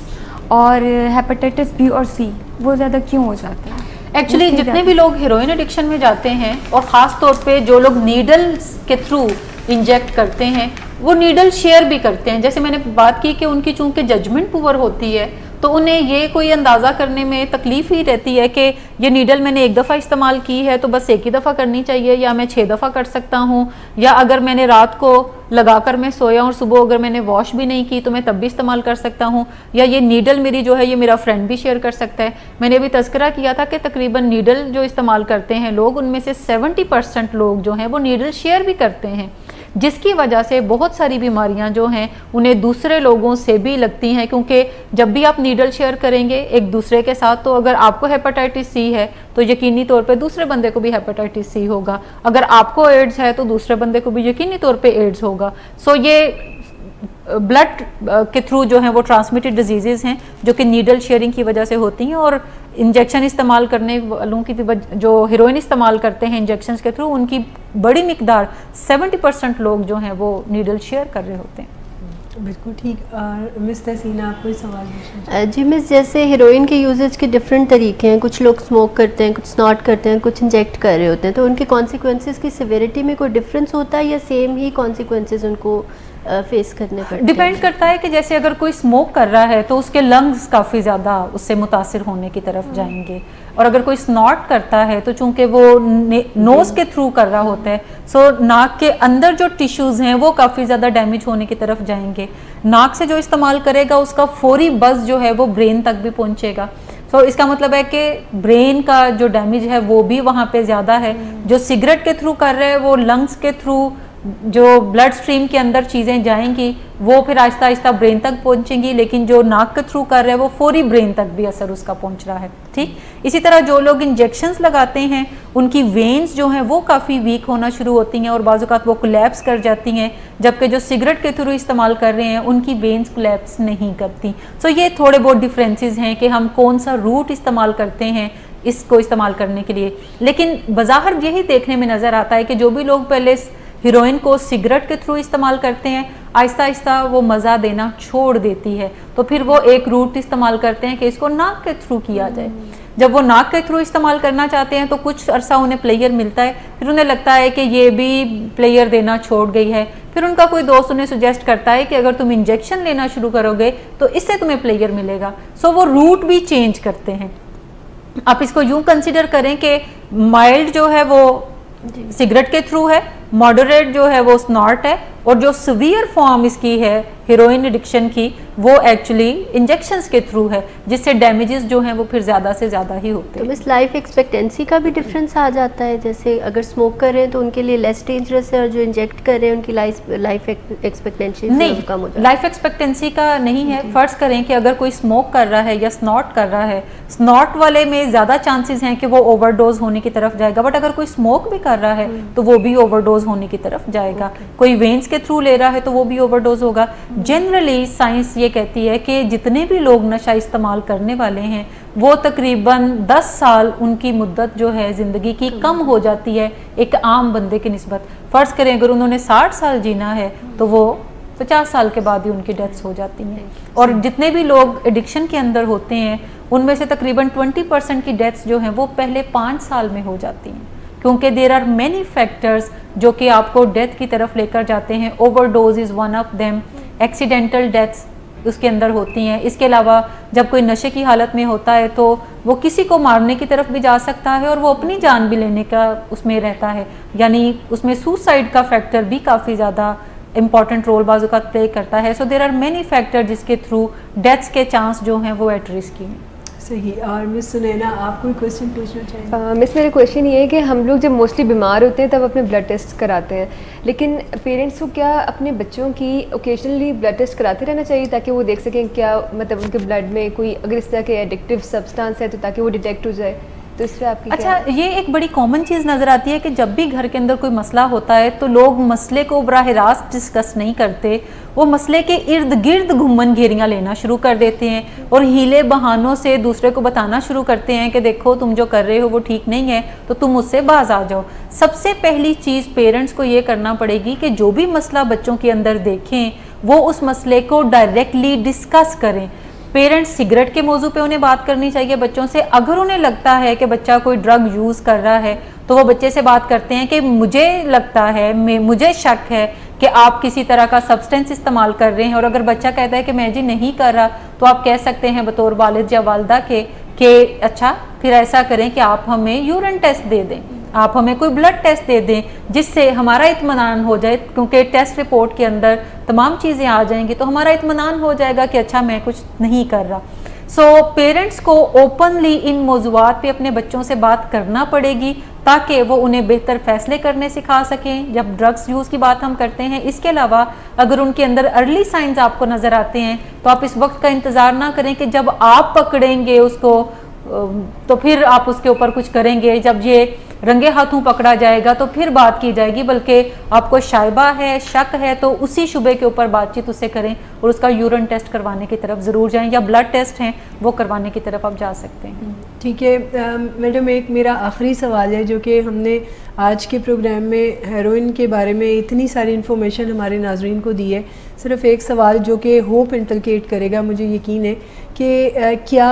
और हेपेटाइटिस B और C वो ज़्यादा क्यों हो जाते हैं? एक्चुअली जितने भी लोग हीरोइन एडिक्शन में जाते हैं और ख़ास तौर पे जो लोग नीडल्स के थ्रू इंजेक्ट करते हैं वो नीडल शेयर भी करते हैं। जैसे मैंने बात की कि उनकी चूंकि जजमेंट पुअर होती है तो उन्हें ये कोई अंदाज़ा करने में तकलीफ़ ही रहती है कि ये नीडल मैंने एक दफ़ा इस्तेमाल की है तो बस एक ही दफ़ा करनी चाहिए, या मैं 6 दफ़ा कर सकता हूँ, या अगर मैंने रात को लगाकर मैं सोया और सुबह अगर मैंने वॉश भी नहीं की तो मैं तब भी इस्तेमाल कर सकता हूँ, या ये नीडल मेरी जो है ये मेरा फ्रेंड भी शेयर कर सकता है। मैंने अभी तज़किरा किया था कि तकरीबन नीडल जो इस्तेमाल करते हैं लोग उनमें से 70% लोग जो हैं वो नीडल शेयर भी करते हैं, जिसकी वजह से बहुत सारी बीमारियां जो हैं उन्हें दूसरे लोगों से भी लगती हैं। क्योंकि जब भी आप नीडल शेयर करेंगे एक दूसरे के साथ तो अगर आपको हेपेटाइटिस C है तो यकीनी तौर पे दूसरे बंदे को भी हेपेटाइटिस C होगा, अगर आपको एड्स है तो दूसरे बंदे को भी यकीनी तौर पे एड्स होगा। सो ये ब्लड के थ्रू जो हैं वो ट्रांसमिटेड डिजीज़ हैं जो कि नीडल शेयरिंग की वजह से होती हैं। और इंजेक्शन इस्तेमाल करने वालों की जो हीरोइन इस्तेमाल करते हैं इंजेक्शन के थ्रू उनकी बड़ी मिकदार 70% लोग जो हैं वो नीडल शेयर कर रहे होते हैं। बिल्कुल ठीक। और मिस तहसीना आप कोई सवाल पूछना? जी मिस, जैसे हीरोइन के यूजेज के डिफरेंट तरीके हैं, कुछ लोग स्मोक करते हैं, कुछ स्नॉट करते हैं, कुछ इंजेक्ट कर रहे होते हैं, तो उनके कॉन्सिक्वेंसेस की सिविरिटी में कोई डिफरेंस होता है या सेम ही कॉन्सिक्वेंसेस उनको फेस करने पड़ते हैं? डिपेंड करता है कि जैसे अगर कोई स्मोक कर रहा है तो उसके लंग्स काफ़ी ज़्यादा उससे मुतासिर होने की तरफ जाएंगे, और अगर कोई स्नॉट करता है तो चूंकि वो नोज़ के थ्रू कर रहा होता है सो नाक के अंदर जो टिश्यूज़ हैं वो काफ़ी ज़्यादा डैमेज होने की तरफ जाएंगे। नाक से जो इस्तेमाल करेगा उसका फौरी बज़ जो है वो ब्रेन तक भी पहुँचेगा। तो इसका मतलब है कि ब्रेन का जो डैमेज है वो भी वहाँ पे ज़्यादा है। जो सिगरेट के थ्रू कर रहे हैं वो लंग्स के थ्रू जो ब्लड स्ट्रीम के अंदर चीज़ें जाएंगी वो फिर आहिस्ता आहिस्ता ब्रेन तक पहुंचेंगी, लेकिन जो नाक के थ्रू कर रहे हैं वो फौरी ब्रेन तक भी असर उसका पहुंच रहा है। ठीक इसी तरह जो लोग इंजेक्शंस लगाते हैं उनकी वेन्स जो हैं वो काफ़ी वीक होना शुरू होती हैं और बाज़ औक़ात वो कोलैप्स कर जाती हैं, जबकि जो सिगरेट के थ्रू इस्तेमाल कर रहे हैं उनकी वेन्स कोलैप्स नहीं करती। सो ये थोड़े बहुत डिफरेंसेस हैं कि हम कौन सा रूट इस्तेमाल करते हैं इसको इस्तेमाल करने के लिए। लेकिन बज़ाहिर यही देखने में नज़र आता है कि जो भी लोग पहले हीरोइन को सिगरेट के थ्रू इस्तेमाल करते हैं आहिस्ता आहिस्ता वो मज़ा देना छोड़ देती है, तो फिर वो एक रूट इस्तेमाल करते हैं कि इसको नाक के थ्रू किया जाए। जब वो नाक के थ्रू इस्तेमाल करना चाहते हैं तो कुछ अरसा उन्हें प्लेयर मिलता है, फिर उन्हें लगता है कि ये भी प्लेयर देना छोड़ गई है, फिर उनका कोई दोस्त उन्हें सुजेस्ट करता है कि अगर तुम इंजेक्शन लेना शुरू करोगे तो इससे तुम्हें प्लेयर मिलेगा। सो वो रूट भी चेंज करते हैं। आप इसको यूं कंसिडर करें कि माइल्ड जो है वो सिगरेट के थ्रू है, मॉडरेट जो है वो स्नॉट है, और जो सीवियर फॉर्म इसकी है हेरोइन एडिक्शन की वो एक्चुअली इंजेक्शंस के थ्रू है, जिससे डैमेजेस जो हैं वो फिर ज़्यादा से ज़्यादा ही होते हैं। तो इस लाइफ एक्सपेक्टेंसी का भी डिफरेंस आ जाता है, जैसे अगर स्मोक कर रहे हैं तो उनके लिए लेस डेंजरस है और जो इंजेक्ट कर रहे हैं उनकी लाइफ एक्सपेक्टेंसी नहीं, कम हो जाती है। लाइफ एक्सपेक्टेंसी का नहीं है। फर्ज करें कि अगर कोई स्मोक कर रहा है या स्नॉट कर रहा है, स्नॉट वाले में ज़्यादा चांसेस हैं कि वो ओवरडोज होने की तरफ जाएगा, बट अगर कोई स्मोक भी कर रहा है तो वो भी ओवरडोज होने की तरफ जाएगा। कोई वेन्स के थ्रू ले रहा है तो वो भी ओवरडोज होगा। जनरली साइंस ये कहती है कि जितने भी लोग नशा इस्तेमाल करने वाले हैं वो तकरीबन 10 साल उनकी मुद्दत जो है ज़िंदगी की कम हो जाती है एक आम बंदे की निस्बत। फ़र्ज़ करें अगर उन्होंने 60 साल जीना है तो वो 50 साल के बाद ही उनकी डेथ्स हो जाती हैं। और जितने भी लोग एडिक्शन के अंदर होते हैं उनमें से तकरीबन 20% की डेथ्स जो हैं वो पहले 5 साल में हो जाती हैं, क्योंकि देर आर मैनी फैक्टर्स जो कि आपको डेथ की तरफ लेकर जाते हैं। Overdose is one of them, accidental deaths उसके अंदर होती हैं। इसके अलावा जब कोई नशे की हालत में होता है तो वो किसी को मारने की तरफ भी जा सकता है और वो अपनी जान भी लेने का उसमें रहता है, यानी उसमें सुसाइड का फैक्टर भी काफ़ी ज़्यादा इंपॉर्टेंट रोल बाज़ औक़ात प्ले करता है। सो देर आर मैनी फैक्टर जिसके थ्रू डेथ्स के चांस जो हैं वो एट रिस्क हैं। सही। और मिस सुनैना आप कोई क्वेश्चन पूछना चाहेंगे? मिस मेरा क्वेश्चन ये है कि हम लोग जब मोस्टली बीमार होते हैं तब अपने ब्लड टेस्ट कराते हैं, लेकिन पेरेंट्स को क्या अपने बच्चों की ओकेजनली ब्लड टेस्ट कराते रहना चाहिए ताकि वो देख सकें क्या मतलब उनके ब्लड में कोई अगर इस तरह के एडिक्टिव सब्सटेंस है तो ताकि वो डिटेक्ट हो जाए? तो इस पर आपकी अच्छा, ये एक बड़ी कॉमन चीज़ नज़र आती है कि जब भी घर के अंदर कोई मसला होता है तो लोग मसले को बराह रास्त डिस्कस नहीं करते, वो मसले के इर्द गिर्द घुमन घेरियाँ लेना शुरू कर देते हैं और हीले बहानों से दूसरे को बताना शुरू करते हैं कि देखो तुम जो कर रहे हो वो ठीक नहीं है तो तुम उससे बाज आ जाओ। सबसे पहली चीज़ पेरेंट्स को ये करना पड़ेगी कि जो भी मसला बच्चों के अंदर देखें वो उस मसले को डायरेक्टली डिस्कस करें। पेरेंट्स सिगरेट के मौजू पे उन्हें बात करनी चाहिए बच्चों से। अगर उन्हें लगता है कि बच्चा कोई ड्रग यूज़ कर रहा है तो वो बच्चे से बात करते हैं कि मुझे लगता है, मुझे शक है कि आप किसी तरह का सब्सटेंस इस्तेमाल कर रहे हैं। और अगर बच्चा कहता है कि मैं जी नहीं कर रहा, तो आप कह सकते हैं बतौर वालिद या वालदा के कि अच्छा फिर ऐसा करें कि आप हमें यूरिन टेस्ट दे दें, आप हमें कोई ब्लड टेस्ट दे दें जिससे हमारा इत्मीनान हो जाए, क्योंकि टेस्ट रिपोर्ट के अंदर तमाम चीज़ें आ जाएंगी तो हमारा इत्मीनान हो जाएगा कि अच्छा मैं कुछ नहीं कर रहा। सो पेरेंट्स को ओपनली इन मौज़ूआत पे अपने बच्चों से बात करना पड़ेगी ताकि वो उन्हें बेहतर फैसले करने सिखा सकें जब ड्रग्स यूज़ की बात हम करते हैं। इसके अलावा अगर उनके अंदर अर्ली साइंस आपको नज़र आते हैं तो आप इस वक्त का इंतज़ार ना करें कि जब आप पकड़ेंगे उसको तो फिर आप उसके ऊपर कुछ करेंगे, जब ये रंगे हाथों पकड़ा जाएगा तो फिर बात की जाएगी, बल्कि आपको शायबा है, शक है तो उसी शुबे के ऊपर बातचीत उससे करें और उसका यूरिन टेस्ट करवाने की तरफ ज़रूर जाएं या ब्लड टेस्ट हैं वो करवाने की तरफ आप जा सकते हैं। ठीक है मैडम, एक मेरा आखिरी सवाल है जो कि हमने आज के प्रोग्राम में हेरोइन के बारे में इतनी सारी इन्फॉर्मेशन हमारे नाजरीन को दी है, सिर्फ एक सवाल जो कि होप इंटरकेट करेगा, मुझे यकीन है कि क्या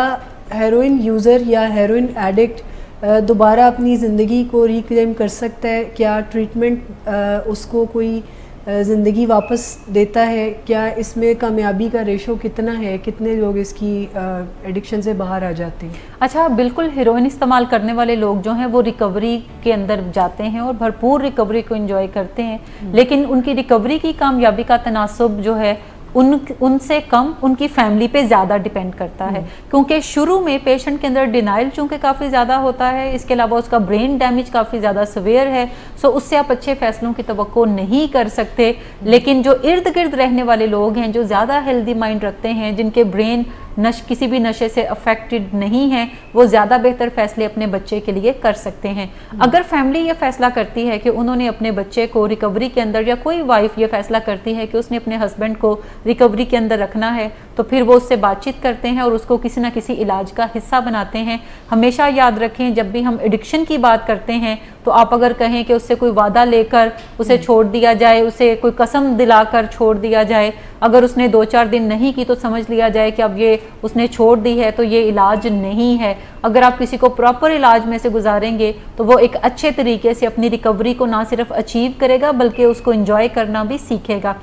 हेरोइन यूज़र या हेरोइन एडिक्ट दोबारा अपनी ज़िंदगी को रिक्लेम कर सकता है? क्या ट्रीटमेंट उसको कोई ज़िंदगी वापस देता है? क्या इसमें कामयाबी का रेशो कितना है? कितने लोग इसकी एडिक्शन से बाहर आ जाते हैं? अच्छा, बिल्कुल हेरोइन इस्तेमाल करने वाले लोग जो हैं वो रिकवरी के अंदर जाते हैं और भरपूर रिकवरी को एंजॉय करते हैं, लेकिन उनकी रिकवरी की कामयाबी का तनासब जो है उनसे कम उनकी फैमिली पे ज़्यादा डिपेंड करता है, क्योंकि शुरू में पेशेंट के अंदर डिनाइल चूँकि काफ़ी ज़्यादा होता है, इसके अलावा उसका ब्रेन डैमेज काफ़ी ज़्यादा सवेयर है, सो उससे आप अच्छे फैसलों की तवक्को नहीं कर सकते। लेकिन जो इर्द गिर्द रहने वाले लोग हैं, जो ज़्यादा हेल्दी माइंड रखते हैं, जिनके ब्रेन किसी भी नशे से अफेक्टेड नहीं है, वो ज़्यादा बेहतर फैसले अपने बच्चे के लिए कर सकते हैं। अगर फैमिली ये फैसला करती है कि उन्होंने अपने बच्चे को रिकवरी के अंदर, या कोई वाइफ ये फैसला करती है कि उसने अपने हस्बैंड को रिकवरी के अंदर रखना है, तो फिर वो उससे बातचीत करते हैं और उसको किसी ना किसी इलाज का हिस्सा बनाते हैं। हमेशा याद रखें, जब भी हम एडिक्शन की बात करते हैं तो आप अगर कहें कि उससे कोई वादा लेकर उसे छोड़ दिया जाए, उसे कोई कसम दिलाकर छोड़ दिया जाए, अगर उसने 2-4 दिन नहीं की तो समझ लिया जाए कि अब ये उसने छोड़ दी है, तो ये इलाज नहीं है। अगर आप किसी को प्रॉपर इलाज में से गुजारेंगे तो वो एक अच्छे तरीके से अपनी रिकवरी को ना सिर्फ अचीव करेगा बल्कि उसको एंजॉय करना भी सीखेगा।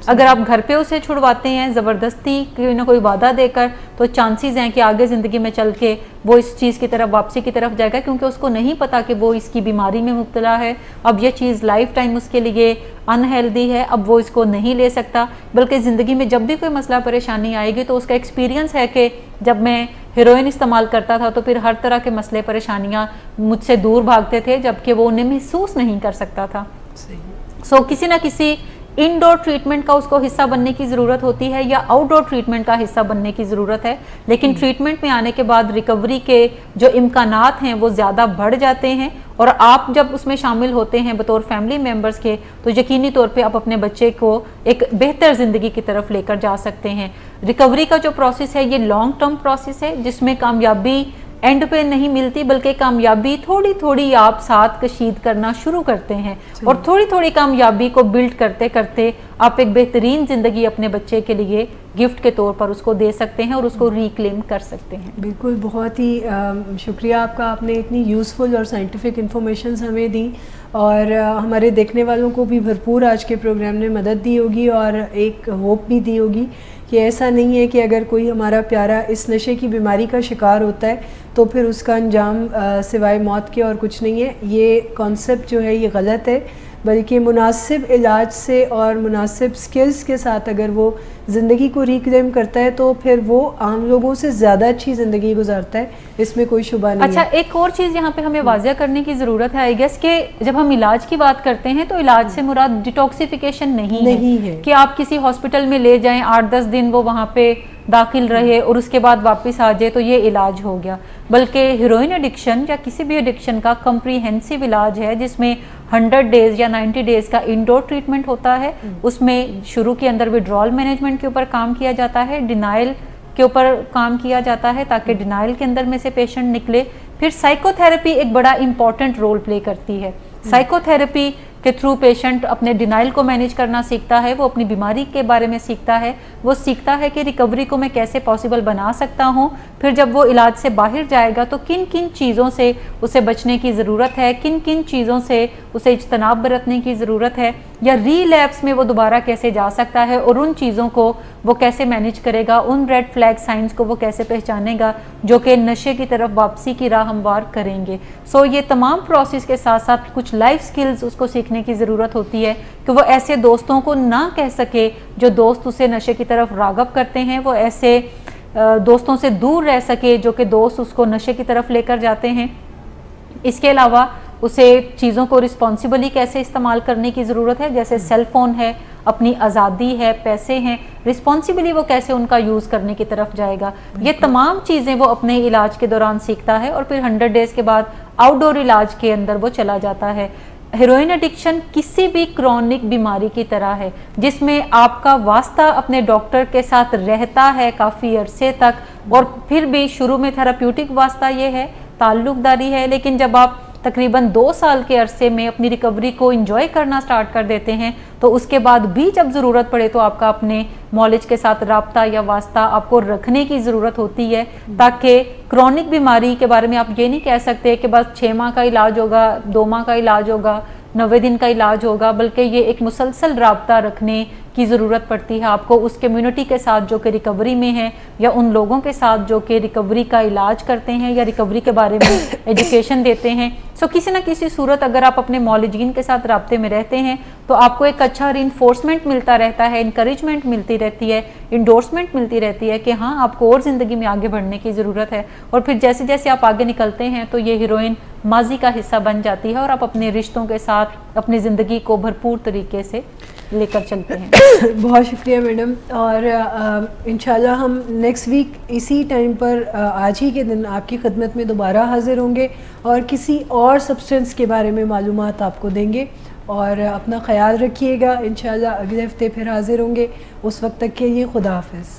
अगर आप घर पे उसे छुड़वाते हैं ज़बरदस्ती कोई ना कोई वादा देकर, तो चांसेस हैं कि आगे ज़िंदगी में चल के वो इस चीज़ की तरफ, वापसी की तरफ जाएगा, क्योंकि उसको नहीं पता कि वो इसकी बीमारी में मुब्तला है। अब ये चीज़ लाइफ टाइम उसके लिए अनहेल्दी है, अब वो इसको नहीं ले सकता, बल्कि ज़िंदगी में जब भी कोई मसला परेशानी आएगी तो उसका एक्सपीरियंस है कि जब मैं हेरोइन इस्तेमाल करता था तो फिर हर तरह के मसले परेशानियाँ मुझसे दूर भागते थे, जबकि वो उन्हें महसूस नहीं कर सकता था। सो किसी ना किसी इनडोर ट्रीटमेंट का उसको हिस्सा बनने की ज़रूरत होती है, या आउटडोर ट्रीटमेंट का हिस्सा बनने की ज़रूरत है। लेकिन ट्रीटमेंट में आने के बाद रिकवरी के जो इम्कानात हैं वो ज़्यादा बढ़ जाते हैं, और आप जब उसमें शामिल होते हैं बतौर फैमिली मेम्बर्स के, तो यकीनी तौर पे आप अपने बच्चे को एक बेहतर ज़िंदगी की तरफ लेकर जा सकते हैं। रिकवरी का जो प्रोसेस है ये लॉन्ग टर्म प्रोसेस है, जिसमें कामयाबी एंड पे नहीं मिलती, बल्कि कामयाबी थोड़ी थोड़ी आप साथ कशीद करना शुरू करते हैं, और थोड़ी थोड़ी कामयाबी को बिल्ड करते करते आप एक बेहतरीन ज़िंदगी अपने बच्चे के लिए गिफ्ट के तौर पर उसको दे सकते हैं और उसको रिक्लेम कर सकते हैं। बिल्कुल, बहुत ही शुक्रिया आपका, आपने इतनी यूज़फुल और साइंटिफिक इन्फॉर्मेशन हमें दी, और हमारे देखने वालों को भी भरपूर आज के प्रोग्राम ने मदद दी होगी और एक होप भी दी होगी कि ऐसा नहीं है कि अगर कोई हमारा प्यारा इस नशे की बीमारी का शिकार होता है तो फिर उसका अंजाम सिवाय मौत के और कुछ नहीं है। ये कॉन्सेप्ट जो है ये गलत है, बल्कि मुनासिब इलाज से और मुनासिब स्किल्स के साथ अगर वो ज़िंदगी को रिक्लेम करता है तो फिर वो आम लोगों से ज़्यादा अच्छी ज़िंदगी गुजारता है, इसमें कोई शुबा नहीं है। एक और चीज़ यहाँ पे हमें वाज़िया करने की ज़रूरत है आई गेस, कि जब हम इलाज की बात करते हैं तो इलाज से मुराद डिटॉक्सिफिकेशन नहीं है कि आप किसी हॉस्पिटल में ले जाएं, 8-10 दिन वो वहाँ पे दाखिल रहे और उसके बाद वापस आ जाए तो ये इलाज हो गया, बल्कि हेरोइन एडिक्शन या किसी भी एडिक्शन का कम्प्रीहेंसिव इलाज है, जिसमें 100 डेज़ या 90 डेज़ का इंडोर ट्रीटमेंट होता है। उसमें शुरू के अंदर विड्रॉल मैनेजमेंट के ऊपर काम किया जाता है, डिनाइल के ऊपर काम किया जाता है ताकि डिनाइल के अंदर में से पेशेंट निकले। फिर साइकोथेरेपी एक बड़ा इंपॉर्टेंट रोल प्ले करती है। साइकोथेरेपी के थ्रू पेशेंट अपने डिनाइल को मैनेज करना सीखता है, वो अपनी बीमारी के बारे में सीखता है, वो सीखता है कि रिकवरी को मैं कैसे पॉसिबल बना सकता हूँ। फिर जब वो इलाज से बाहर जाएगा तो किन किन चीज़ों से उसे बचने की ज़रूरत है, किन किन चीज़ों से उसे इज्तनाब बरतने की ज़रूरत है, या रीलैप्स में वो दोबारा कैसे जा सकता है और उन चीज़ों को वो कैसे मैनेज करेगा, उन रेड फ्लैग साइंस को वो कैसे पहचानेगा जो कि नशे की तरफ वापसी की राह हमवार करेंगे। सो ये तमाम प्रोसेस के साथ साथ कुछ लाइफ स्किल्स उसको सीखने की ज़रूरत होती है कि वो ऐसे दोस्तों को ना कह सके जो दोस्त उसे नशे की तरफ राग़ब करते हैं, वो ऐसे दोस्तों से दूर रह सके जो कि दोस्त उसको नशे की तरफ लेकर जाते हैं। इसके अलावा उसे चीज़ों को रिस्पॉन्सिबली कैसे इस्तेमाल करने की ज़रूरत है, जैसे सेल फ़ोन है, अपनी आज़ादी है, पैसे हैं, रिस्पॉन्सिबली वो कैसे उनका यूज़ करने की तरफ जाएगा। ये तमाम चीज़ें वो अपने इलाज के दौरान सीखता है और फिर 100 डेज़ के बाद आउटडोर इलाज के अंदर वो चला जाता है। हेरोइन एडिक्शन किसी भी क्रॉनिक बीमारी की तरह है जिसमें आपका वास्ता अपने डॉक्टर के साथ रहता है काफ़ी अरसे तक, और फिर भी शुरू में थेराप्यूटिक वास्ता ये है, ताल्लुकदारी है, लेकिन जब आप तकरीबन 2 साल के अरसे में अपनी रिकवरी को एंजॉय करना स्टार्ट कर देते हैं तो उसके बाद भी जब ज़रूरत पड़े तो आपका अपने मौलिज के साथ राब्ता या वास्ता आपको रखने की ज़रूरत होती है, ताकि क्रॉनिक बीमारी के बारे में आप ये नहीं कह सकते कि बस 6 माह का इलाज होगा, 2 माह का इलाज होगा, 90 दिन का इलाज होगा, बल्कि ये एक मुसलसल राब्ता रखने की ज़रूरत पड़ती है, आपको उस कम्युनिटी के साथ जो कि रिकवरी में है या उन लोगों के साथ जो कि रिकवरी का इलाज करते हैं या रिकवरी के बारे में एजुकेशन देते हैं। सो किसी न किसी सूरत अगर आप अपने मौलिजीन के साथ राब्ते में रहते हैं तो आपको एक अच्छा रीइंफोर्समेंट मिलता रहता है, इंकरेजमेंट मिलती रहती है, इंडोर्समेंट मिलती रहती है कि हाँ आपको और ज़िंदगी में आगे बढ़ने की ज़रूरत है। और फिर जैसे जैसे आप आगे निकलते हैं तो ये हीरोइन माजी का हिस्सा बन जाती है और आप अपने रिश्तों के साथ अपनी ज़िंदगी को भरपूर तरीके से लेकर चलते हैं। बहुत शुक्रिया मैडम, और इंशाल्लाह हम नेक्स्ट वीक इसी टाइम पर आज ही के दिन आपकी खिदमत में दोबारा हाजिर होंगे और किसी और सब्सटेंस के बारे में मालूमात आपको देंगे। और अपना ख्याल रखिएगा, इंशाल्लाह अगले हफ्ते फिर हाजिर होंगे। उस वक्त तक के लिए खुदा हाफिज़।